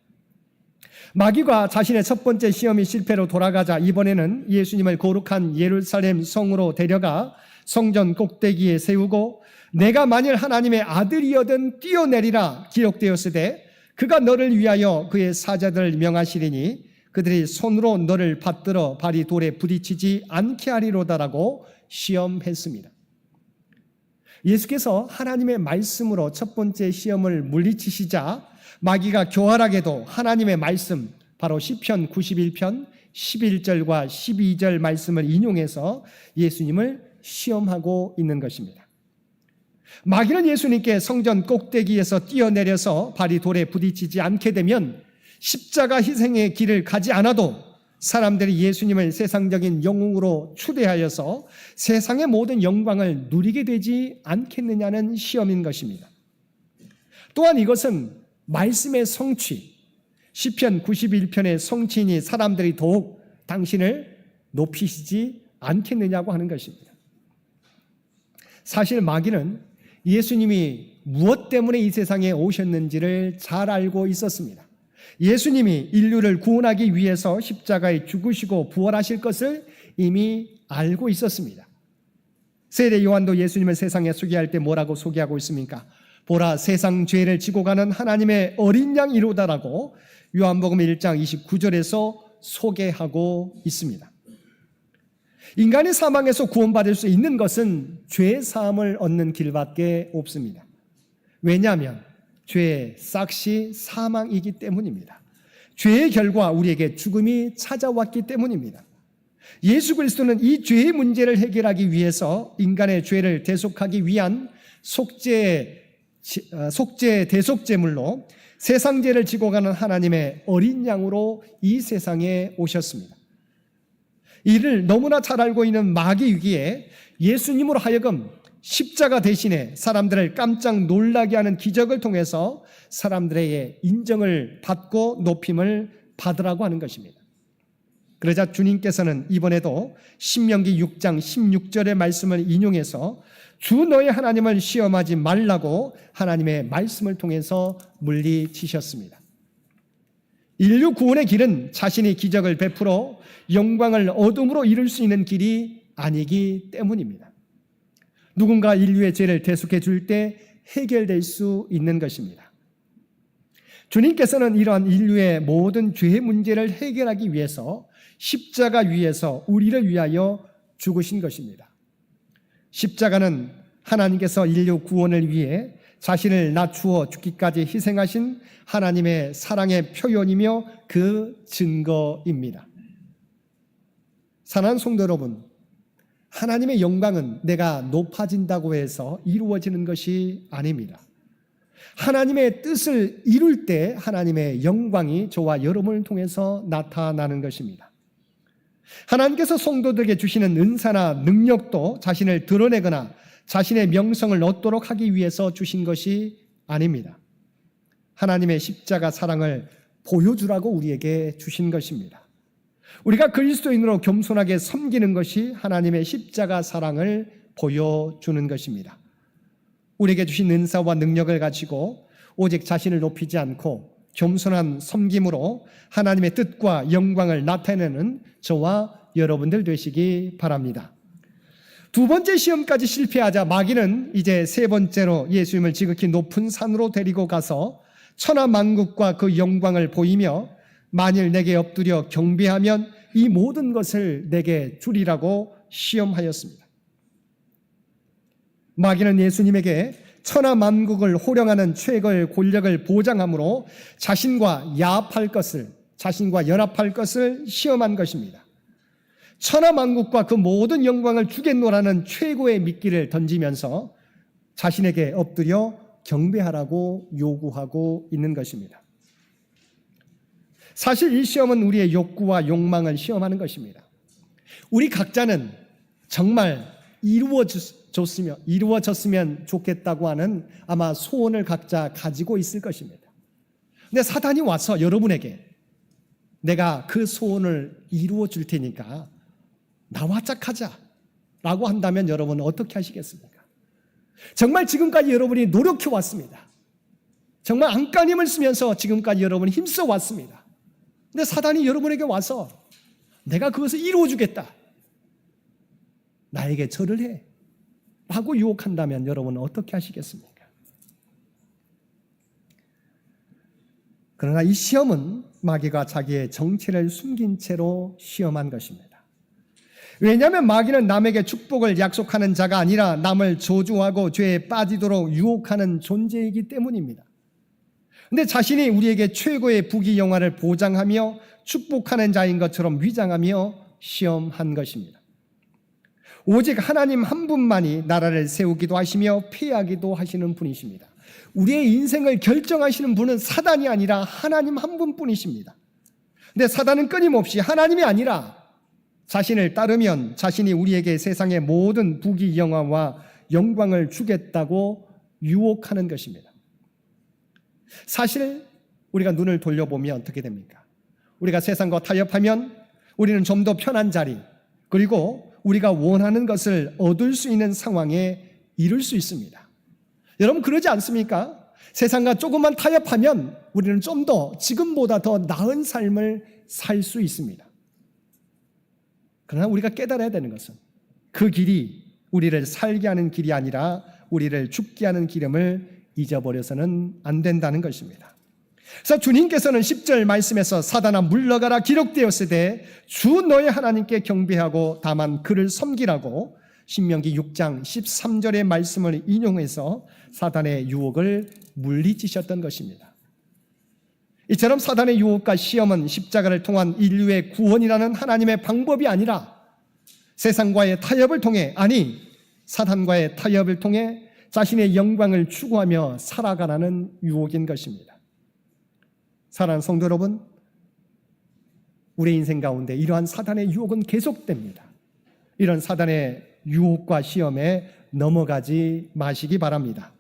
마귀가 자신의 첫 번째 시험이 실패로 돌아가자 이번에는 예수님을 거룩한 예루살렘 성으로 데려가 성전 꼭대기에 세우고 내가 만일 하나님의 아들이여든 뛰어내리라 기록되었으되 그가 너를 위하여 그의 사자들을 명하시리니 그들이 손으로 너를 받들어 발이 돌에 부딪히지 않게 하리로다라고 시험했습니다. 예수께서 하나님의 말씀으로 첫 번째 시험을 물리치시자 마귀가 교활하게도 하나님의 말씀, 바로 시편 91편 11절과 12절 말씀을 인용해서 예수님을 시험하고 있는 것입니다. 마귀는 예수님께 성전 꼭대기에서 뛰어내려서 발이 돌에 부딪히지 않게 되면 십자가 희생의 길을 가지 않아도 사람들이 예수님을 세상적인 영웅으로 추대하여서 세상의 모든 영광을 누리게 되지 않겠느냐는 시험인 것입니다. 또한 이것은 말씀의 성취, 시편 91편의 성취니 사람들이 더욱 당신을 높이시지 않겠느냐고 하는 것입니다. 사실 마귀는 예수님이 무엇 때문에 이 세상에 오셨는지를 잘 알고 있었습니다. 예수님이 인류를 구원하기 위해서 십자가에 죽으시고 부활하실 것을 이미 알고 있었습니다. 세례 요한도 예수님을 세상에 소개할 때 뭐라고 소개하고 있습니까? 보라, 세상 죄를 지고 가는 하나님의 어린 양이로다라고 요한복음 1장 29절에서 소개하고 있습니다. 인간이 사망에서 구원받을 수 있는 것은 죄 사함을 얻는 길밖에 없습니다. 왜냐하면 죄의 싹이 사망이기 때문입니다. 죄의 결과 우리에게 죽음이 찾아왔기 때문입니다. 예수 그리스도는 이 죄의 문제를 해결하기 위해서 인간의 죄를 대속하기 위한 속죄 대속제물로 세상 죄를 지고 가는 하나님의 어린 양으로 이 세상에 오셨습니다. 이를 너무나 잘 알고 있는 마귀 위기에 예수님으로 하여금 십자가 대신에 사람들을 깜짝 놀라게 하는 기적을 통해서 사람들에게 인정을 받고 높임을 받으라고 하는 것입니다. 그러자 주님께서는 이번에도 신명기 6장 16절의 말씀을 인용해서 주 너의 하나님을 시험하지 말라고 하나님의 말씀을 통해서 물리치셨습니다. 인류 구원의 길은 자신이 기적을 베풀어 영광을 얻음으로 이룰 수 있는 길이 아니기 때문입니다. 누군가 인류의 죄를 대속해 줄 때 해결될 수 있는 것입니다. 주님께서는 이러한 인류의 모든 죄의 문제를 해결하기 위해서 십자가 위에서 우리를 위하여 죽으신 것입니다. 십자가는 하나님께서 인류 구원을 위해 자신을 낮추어 죽기까지 희생하신 하나님의 사랑의 표현이며 그 증거입니다. 사랑하는 성도 여러분, 하나님의 영광은 내가 높아진다고 해서 이루어지는 것이 아닙니다. 하나님의 뜻을 이룰 때 하나님의 영광이 저와 여러분을 통해서 나타나는 것입니다. 하나님께서 성도들에게 주시는 은사나 능력도 자신을 드러내거나 자신의 명성을 얻도록 하기 위해서 주신 것이 아닙니다. 하나님의 십자가 사랑을 보여주라고 우리에게 주신 것입니다. 우리가 그리스도인으로 겸손하게 섬기는 것이 하나님의 십자가 사랑을 보여주는 것입니다. 우리에게 주신 은사와 능력을 가지고 오직 자신을 높이지 않고 겸손한 섬김으로 하나님의 뜻과 영광을 나타내는 저와 여러분들 되시기 바랍니다. 두 번째 시험까지 실패하자 마귀는 이제 세 번째로 예수님을 지극히 높은 산으로 데리고 가서 천하만국과 그 영광을 보이며 만일 내게 엎드려 경배하면 이 모든 것을 내게 주리라고 시험하였습니다. 마귀는 예수님에게 천하만국을 호령하는 최고의 권력을 보장함으로 자신과 연합할 것을 시험한 것입니다. 천하만국과 그 모든 영광을 주겠노라는 최고의 미끼를 던지면서 자신에게 엎드려 경배하라고 요구하고 있는 것입니다. 사실 이 시험은 우리의 욕구와 욕망을 시험하는 것입니다. 우리 각자는 정말 이루어졌으면 좋겠다고 하는 아마 소원을 각자 가지고 있을 것입니다. 근데 사단이 와서 여러분에게 내가 그 소원을 이루어 줄 테니까 나와 짝하자라고 한다면 여러분은 어떻게 하시겠습니까? 정말 지금까지 여러분이 노력해 왔습니다. 정말 안간힘을 쓰면서 지금까지 여러분이 힘써 왔습니다. 근데 사단이 여러분에게 와서 내가 그것을 이루어주겠다, 나에게 절을 해 라고 유혹한다면 여러분은 어떻게 하시겠습니까? 그러나 이 시험은 마귀가 자기의 정체를 숨긴 채로 시험한 것입니다. 왜냐하면 마귀는 남에게 축복을 약속하는 자가 아니라 남을 저주하고 죄에 빠지도록 유혹하는 존재이기 때문입니다. 근데 자신이 우리에게 최고의 부귀영화를 보장하며 축복하는 자인 것처럼 위장하며 시험한 것입니다. 오직 하나님 한 분만이 나라를 세우기도 하시며 폐하기도 하시는 분이십니다. 우리의 인생을 결정하시는 분은 사단이 아니라 하나님 한 분뿐이십니다. 근데 사단은 끊임없이 하나님이 아니라 자신을 따르면 자신이 우리에게 세상의 모든 부귀영화와 영광을 주겠다고 유혹하는 것입니다. 사실 우리가 눈을 돌려보면 어떻게 됩니까? 우리가 세상과 타협하면 우리는 좀 더 편한 자리, 그리고 우리가 원하는 것을 얻을 수 있는 상황에 이를 수 있습니다. 여러분 그러지 않습니까? 세상과 조금만 타협하면 우리는 좀 더 지금보다 더 나은 삶을 살 수 있습니다. 그러나 우리가 깨달아야 되는 것은 그 길이 우리를 살게 하는 길이 아니라 우리를 죽게 하는 길임을 잊어버려서는 안 된다는 것입니다. 그래서 주님께서는 10절 말씀에서 사단아 물러가라 기록되었으되 주 너의 하나님께 경배하고 다만 그를 섬기라고 신명기 6장 13절의 말씀을 인용해서 사단의 유혹을 물리치셨던 것입니다. 이처럼 사단의 유혹과 시험은 십자가를 통한 인류의 구원이라는 하나님의 방법이 아니라 세상과의 타협을 통해, 아니 사단과의 타협을 통해 자신의 영광을 추구하며 살아가라는 유혹인 것입니다. 사랑하는 성도 여러분, 우리 인생 가운데 이러한 사단의 유혹은 계속됩니다. 이런 사단의 유혹과 시험에 넘어가지 마시기 바랍니다.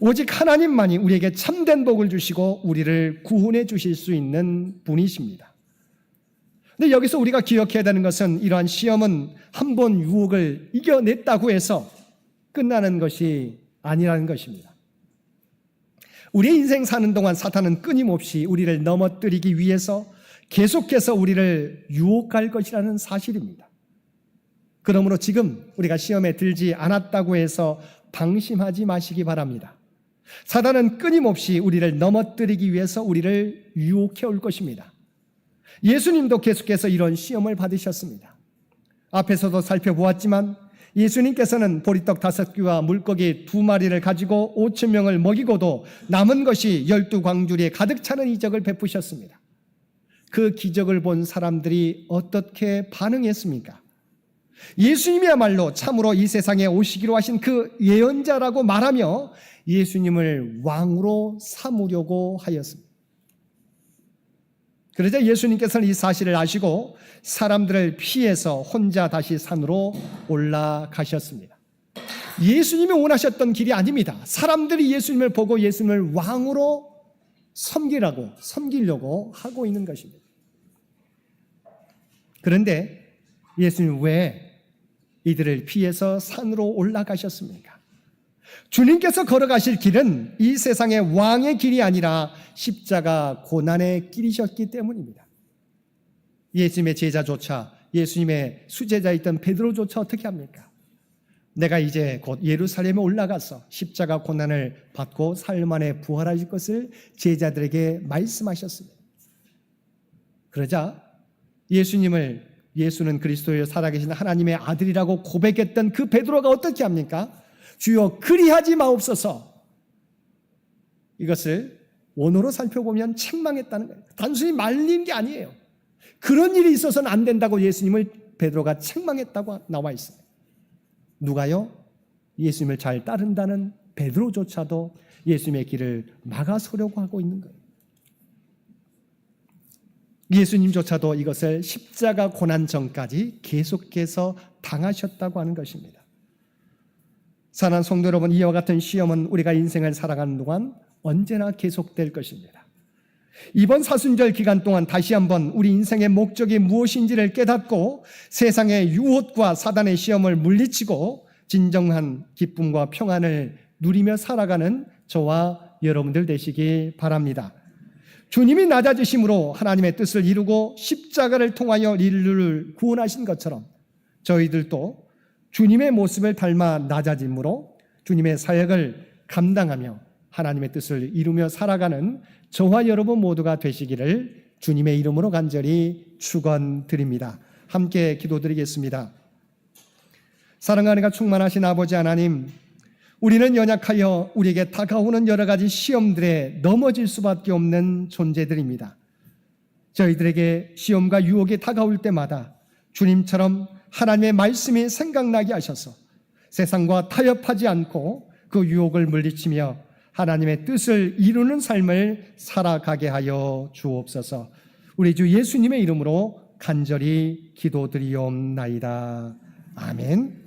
오직 하나님만이 우리에게 참된 복을 주시고 우리를 구원해 주실 수 있는 분이십니다. 근데 여기서 우리가 기억해야 되는 것은 이러한 시험은 한 번 유혹을 이겨냈다고 해서 끝나는 것이 아니라는 것입니다. 우리의 인생 사는 동안 사탄은 끊임없이 우리를 넘어뜨리기 위해서 계속해서 우리를 유혹할 것이라는 사실입니다. 그러므로 지금 우리가 시험에 들지 않았다고 해서 방심하지 마시기 바랍니다. 사단은 끊임없이 우리를 넘어뜨리기 위해서 우리를 유혹해 올 것입니다. 예수님도 계속해서 이런 시험을 받으셨습니다. 앞에서도 살펴보았지만 예수님께서는 보리떡 5개와 물고기 2마리를 가지고 5,000명을 먹이고도 남은 것이 12광주리에 가득 차는 이적을 베푸셨습니다. 그 기적을 본 사람들이 어떻게 반응했습니까? 예수님이야말로 참으로 이 세상에 오시기로 하신 그 예언자라고 말하며 예수님을 왕으로 삼으려고 하였습니다. 그러자 예수님께서는 이 사실을 아시고 사람들을 피해서 혼자 다시 산으로 올라가셨습니다. 예수님이 원하셨던 길이 아닙니다. 사람들이 예수님을 보고 예수님을 왕으로 섬기려고 하고 있는 것입니다. 그런데 예수님 왜 이들을 피해서 산으로 올라가셨습니까? 주님께서 걸어가실 길은 이 세상의 왕의 길이 아니라 십자가 고난의 길이셨기 때문입니다. 예수님의 제자조차, 예수님의 수제자였던 베드로조차 어떻게 합니까? 내가 이제 곧 예루살렘에 올라가서 십자가 고난을 받고 사흘 만에 부활하실 것을 제자들에게 말씀하셨습니다. 그러자 예수는 그리스도의 살아계신 하나님의 아들이라고 고백했던 그 베드로가 어떻게 합니까? 주여 그리하지 마옵소서. 이것을 원어로 살펴보면 책망했다는 거예요. 단순히 말린 게 아니에요. 그런 일이 있어서는 안 된다고 예수님을 베드로가 책망했다고 나와 있어요. 누가요? 예수님을 잘 따른다는 베드로조차도 예수님의 길을 막아서려고 하고 있는 거예요. 예수님조차도 이것을 십자가 고난 전까지 계속해서 당하셨다고 하는 것입니다. 사랑하는 성도 여러분, 이와 같은 시험은 우리가 인생을 살아가는 동안 언제나 계속될 것입니다. 이번 사순절 기간 동안 다시 한번 우리 인생의 목적이 무엇인지를 깨닫고 세상의 유혹과 사단의 시험을 물리치고 진정한 기쁨과 평안을 누리며 살아가는 저와 여러분들 되시기 바랍니다. 주님이 낮아지심으로 하나님의 뜻을 이루고 십자가를 통하여 인류를 구원하신 것처럼 저희들도 주님의 모습을 닮아 낮아짐으로 주님의 사역을 감당하며 하나님의 뜻을 이루며 살아가는 저와 여러분 모두가 되시기를 주님의 이름으로 간절히 축원드립니다. 함께 기도드리겠습니다. 사랑하는 가 충만하신 아버지 하나님, 우리는 연약하여 우리에게 다가오는 여러 가지 시험들에 넘어질 수밖에 없는 존재들입니다. 저희들에게 시험과 유혹이 다가올 때마다 주님처럼 하나님의 말씀이 생각나게 하셔서 세상과 타협하지 않고 그 유혹을 물리치며 하나님의 뜻을 이루는 삶을 살아가게 하여 주옵소서. 우리 주 예수님의 이름으로 간절히 기도드리옵나이다. 아멘.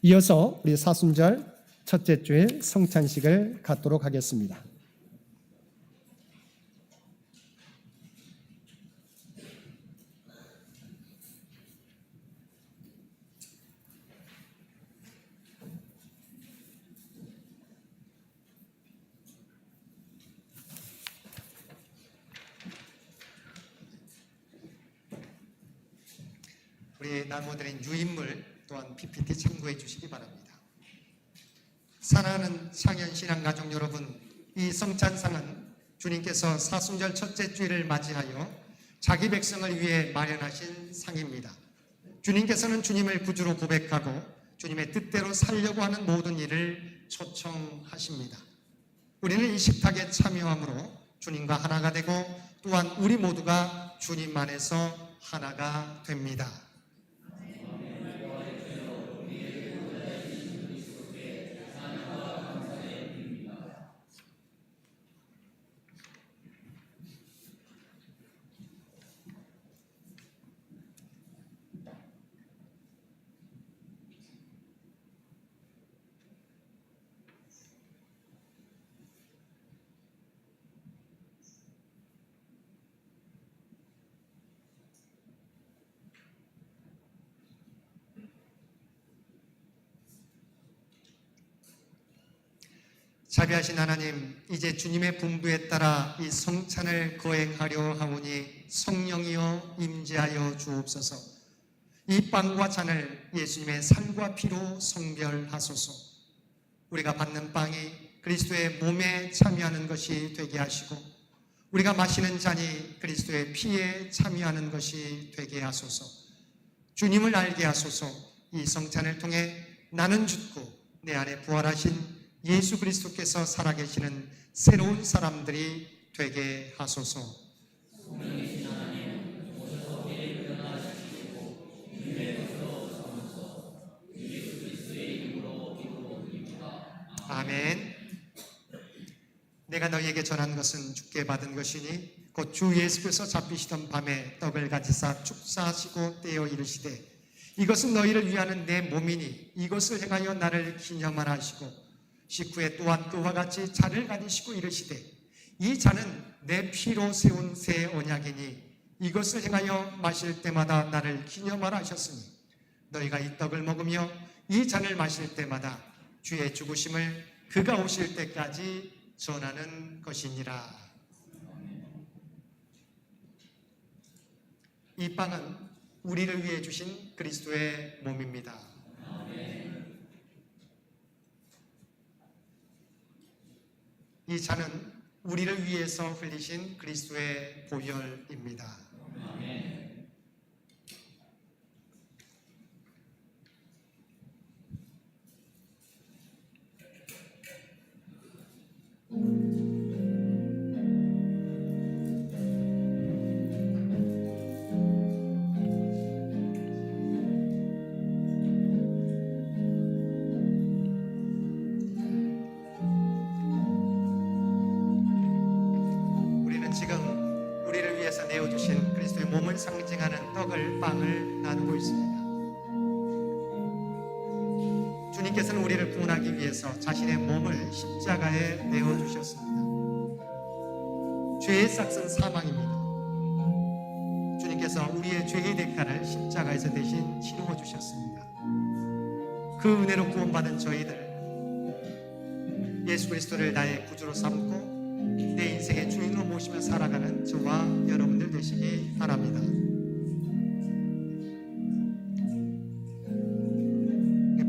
이어서 우리 사순절 첫째 주일 성찬식을 갖도록 하겠습니다. 우리 나무드린 유인물 또한 PPT 참고해 주시기 바랍니다. 사랑하는 창현신앙가족 여러분, 이 성찬상은 주님께서 사순절 첫째 주일을 맞이하여 자기 백성을 위해 마련하신 상입니다. 주님께서는 주님을 구주로 고백하고 주님의 뜻대로 살려고 하는 모든 일을 초청하십니다. 우리는 이 식탁에 참여함으로 주님과 하나가 되고 또한 우리 모두가 주님 안에서 하나가 됩니다. 자비하신 하나님, 이제 주님의 분부에 따라 이 성찬을 거행하려 하오니 성령이여 임재하여 주옵소서. 이 빵과 잔을 예수님의 살과 피로 성별하소서. 우리가 받는 빵이 그리스도의 몸에 참여하는 것이 되게 하시고 우리가 마시는 잔이 그리스도의 피에 참여하는 것이 되게 하소서. 주님을 알게 하소서. 이 성찬을 통해 나는 죽고 내 안에 부활하신 예수 그리스도께서 살아계시는 새로운 사람들이 되게 하소서. 아멘. 내가 너희에게 전한 것은 주께 받은 것이니 곧 주 예수께서 잡히시던 밤에 떡을 가지사 축사하시고 떼어 이르시되 이것은 너희를 위하는 내 몸이니 이것을 행하여 나를 기념하라 하시고 식후에 또한 그와 같이 잔을 가지시고 이르시되 이 잔은 내 피로 세운 새 언약이니 이것을 행하여 마실 때마다 나를 기념하라 하셨으니 너희가 이 떡을 먹으며 이 잔을 마실 때마다 주의 죽으심을 그가 오실 때까지 전하는 것이니라. 이 빵은 우리를 위해 주신 그리스도의 몸입니다. 이 잔은 우리를 위해서 흘리신 그리스도의 보혈입니다. 지금 우리를 위해서 내어주신 그리스도의 몸을 상징하는 떡을 빵을 나누고 있습니다. 주님께서는 우리를 구원하기 위해서 자신의 몸을 십자가에 내어주셨습니다. 죄의 삭은 사망입니다. 주님께서 우리의 죄의 대가를 십자가에서 대신 치루어 주셨습니다. 그 은혜로 구원받은 저희들 예수 그리스도를 나의 구주로 삼고 내 인생의 주인으로 모시며 살아가는 저와 여러분들 되시기 바랍니다.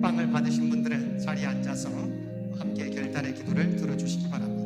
빵을 받으신 분들은 자리에 앉아서 함께 결단의 기도를 들어주시기 바랍니다.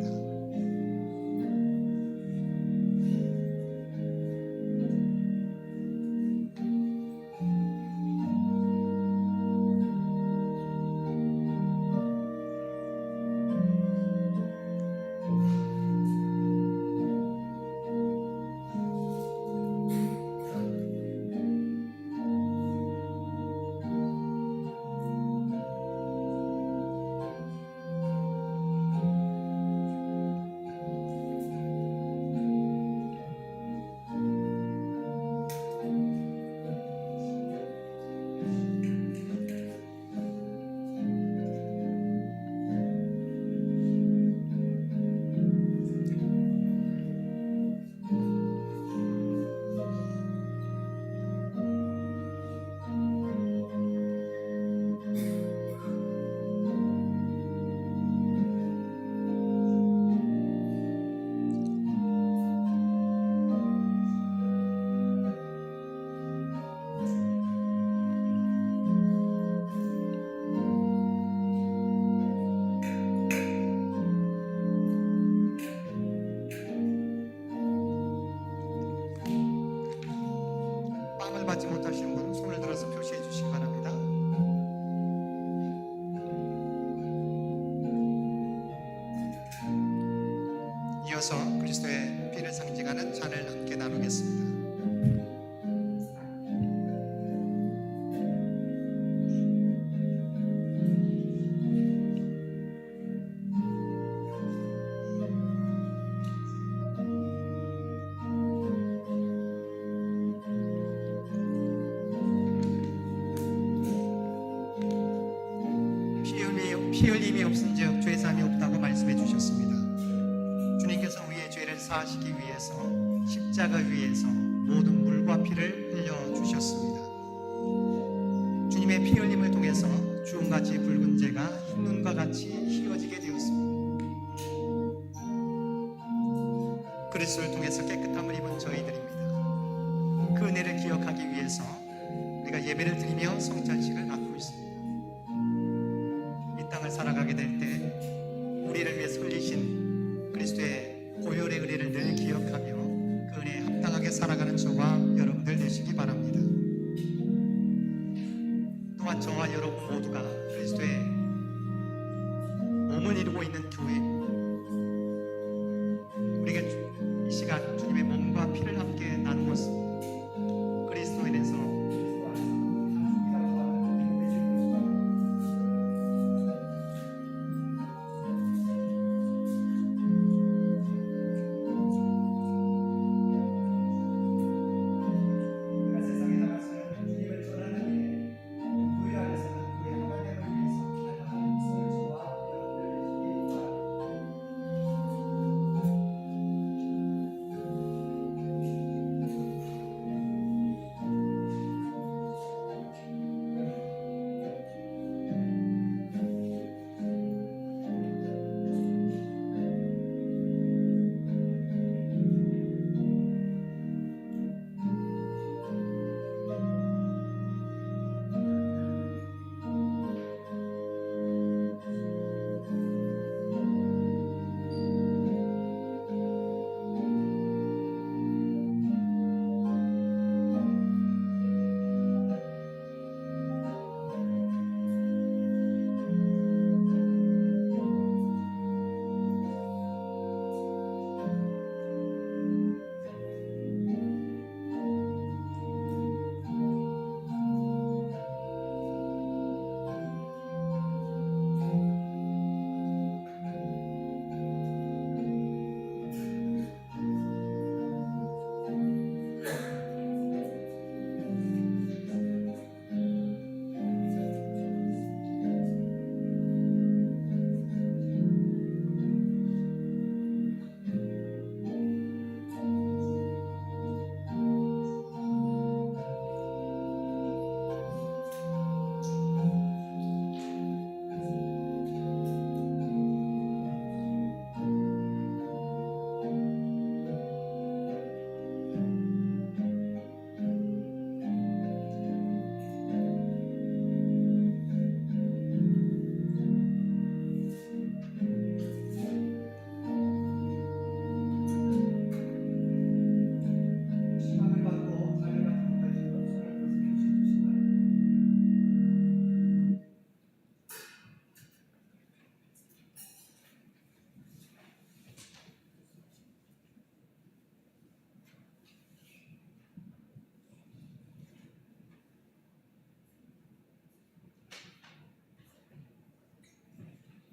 빵을 받지 못하시는 분 손을 들어서 표시해 주시기 바랍니다. 이어서 그리스도의 피를 상징하는 잔을 함께 나누겠습니다. 피 흘림이 없은즉 죄사함이 없다고 말씀해 주셨습니다. 주님께서 우리의 죄를 사하시기 위해서 십자가 위에서 모든 물과 피를 흘려 주셨습니다. 주님의 피 흘림을 통해서 주홍같이 붉은 죄가 흰눈과 같이 희어지게 되었습니다. 그리스도를 통해서 깨끗함을 입은 저희들입니다. 그 은혜를 기억하기 위해서 우리가 예배를 드리며 성찬식을 갖고 있습니다. 이 땅을 살아가게 될 때 우리를 위해 흘리신 그리스도의 고혈의 은혜를 늘 기억하며 그 은혜에 합당하게 살아가는 저와 여러분들 되시기 바랍니다. 또한 저와 여러분 모두가 그리스도의 몸을 이루고 있는 교회, 우리가 이 시간 주님의 몸과 피를 함께 나누었습니다. 그리스도에 대해서 세상에 나가서는 주님을 전하는 일, 교회 안에서는 교회 하나님을 위해서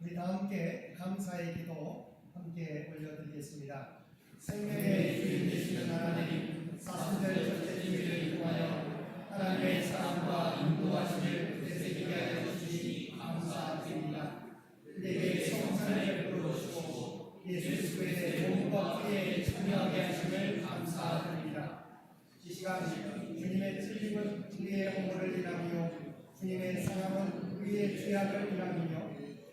우리 다 함께 감사의 기도 함께 올려드리겠습니다. 생명의 주인 되시는 하나님, 사순절 첫째 주일을 통하여 하나님의 사랑과 인도하심을 되새기게 하여 주시니 감사드립니다. 우리에게 성산을 베풀어 주시고 예수 그리스도의 몸과 피에 참여하게 하심을 감사드립니다. 이 시간 주님의 찔림은 우리의 허물을 일하며 주님의 사랑은 우리의 죄악을 일하며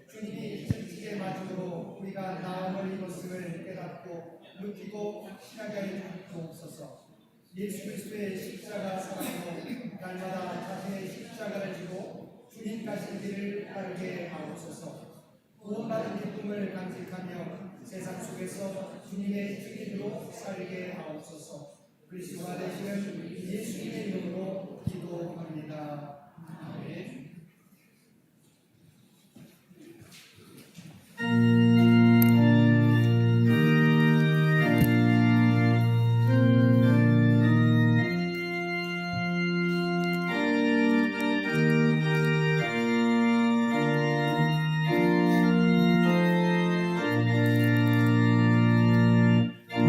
주님이 채찍에 맞음으로 우리가 나음을 입었음을 깨닫고 느끼고 확신하게 하여 주옵소서. 예수 그리스도의 십자가 사랑으로 날마다 자신의 십자가를 지고 주님 가신 길을 따르게 하옵소서. 구원받은 기쁨을 간직하며 세상 속에서 주님의 증인으로 살게 하옵소서. 그리스도가 되시는 예수님의 이름으로 기도합니다. 아멘.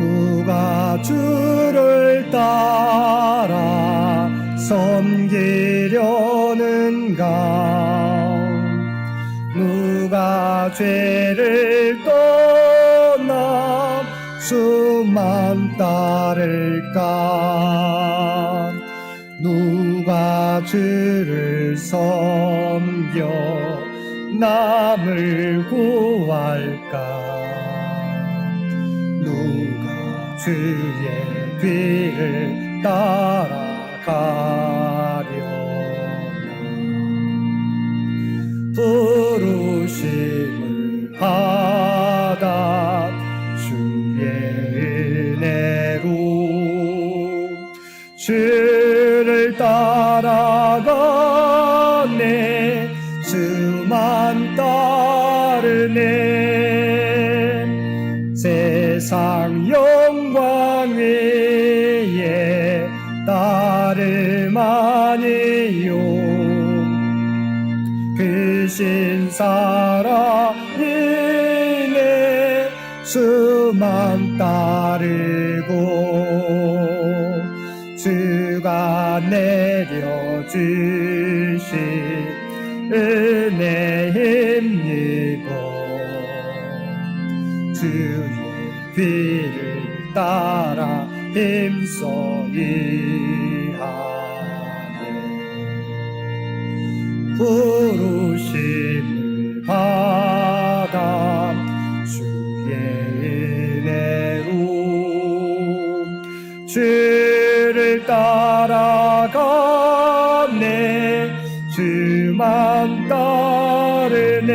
누가 주를 따라 섬기려는가? 누가 죄를 떠나 수만 따를까? 누가 주를 섬겨 남을 구할까? 누가 주의 뒤를 따라가려나? 부르심을 받아 주의 은혜로 주를 따라가네. 주만 따르네. 세상 영광 위에 따름 아니요. 그 신사랑이네. 수만 따르고 주가 내려주신 은혜 힘입어 주의 뒤를 따라 힘써 일하네. 부르심을 받아 주의 은혜로 주를 따라가네. 주만 따르네.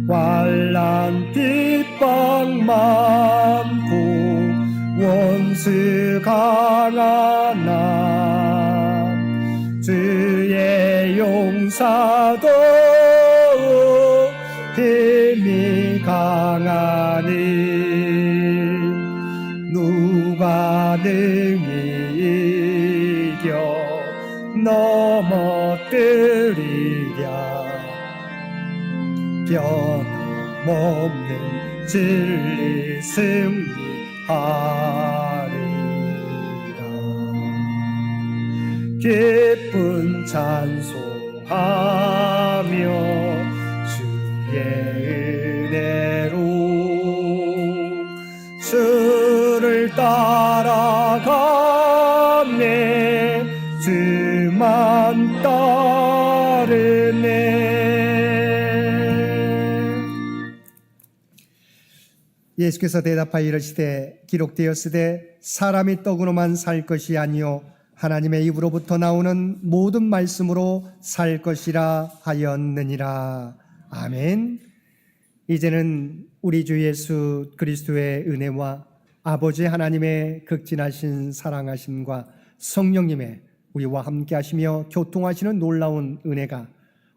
환난 핍박 많고 원수 강하나 주의 용사도 힘이 강하니 누가 능히 이겨 넘어뜨리랴. 변함없는 진리 승리하리라. 기쁜 찬송하며 주의 은혜로 주를 따라가네. 주만 따르네. 예수께서 대답하여 이르시되 기록되었으되 사람이 떡으로만 살 것이 아니요 하나님의 입으로부터 나오는 모든 말씀으로 살 것이라 하였느니라. 아멘. 이제는 우리 주 예수 그리스도의 은혜와 아버지 하나님의 극진하신 사랑하심과 성령님의 우리와 함께 하시며 교통하시는 놀라운 은혜가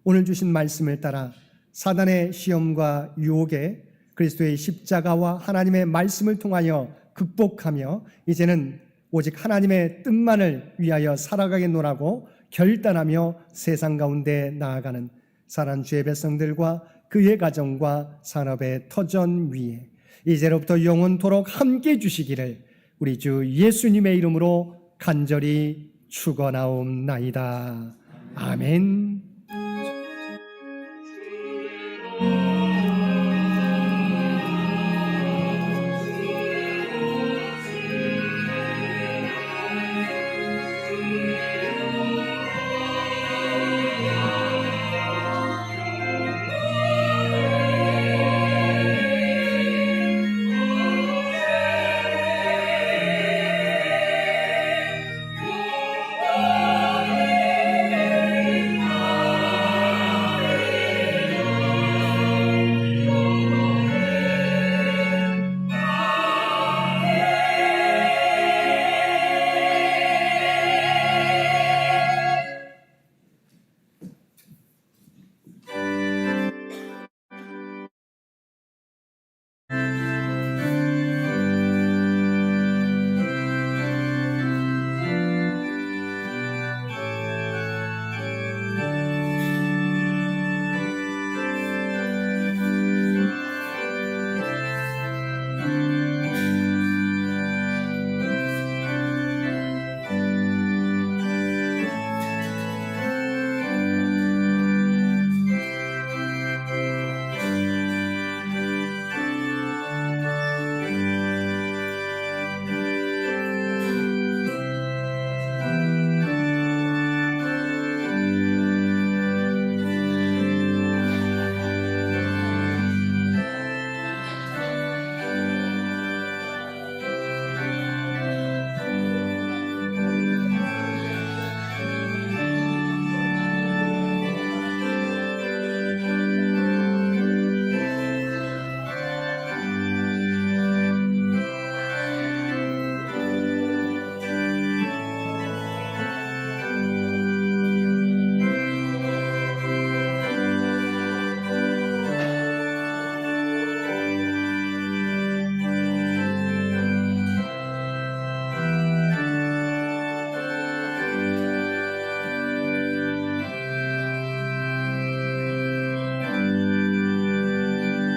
오늘 주신 말씀을 따라 사단의 시험과 유혹에 그리스도의 십자가와 하나님의 말씀을 통하여 극복하며 이제는 오직 하나님의 뜻만을 위하여 살아가겠노라고 결단하며 세상 가운데 나아가는 사랑 주의 백성들과 그의 가정과 산업의 터전 위에 이제로부터 영원토록 함께 주시기를 우리 주 예수님의 이름으로 간절히 축원하옵나이다. 아멘.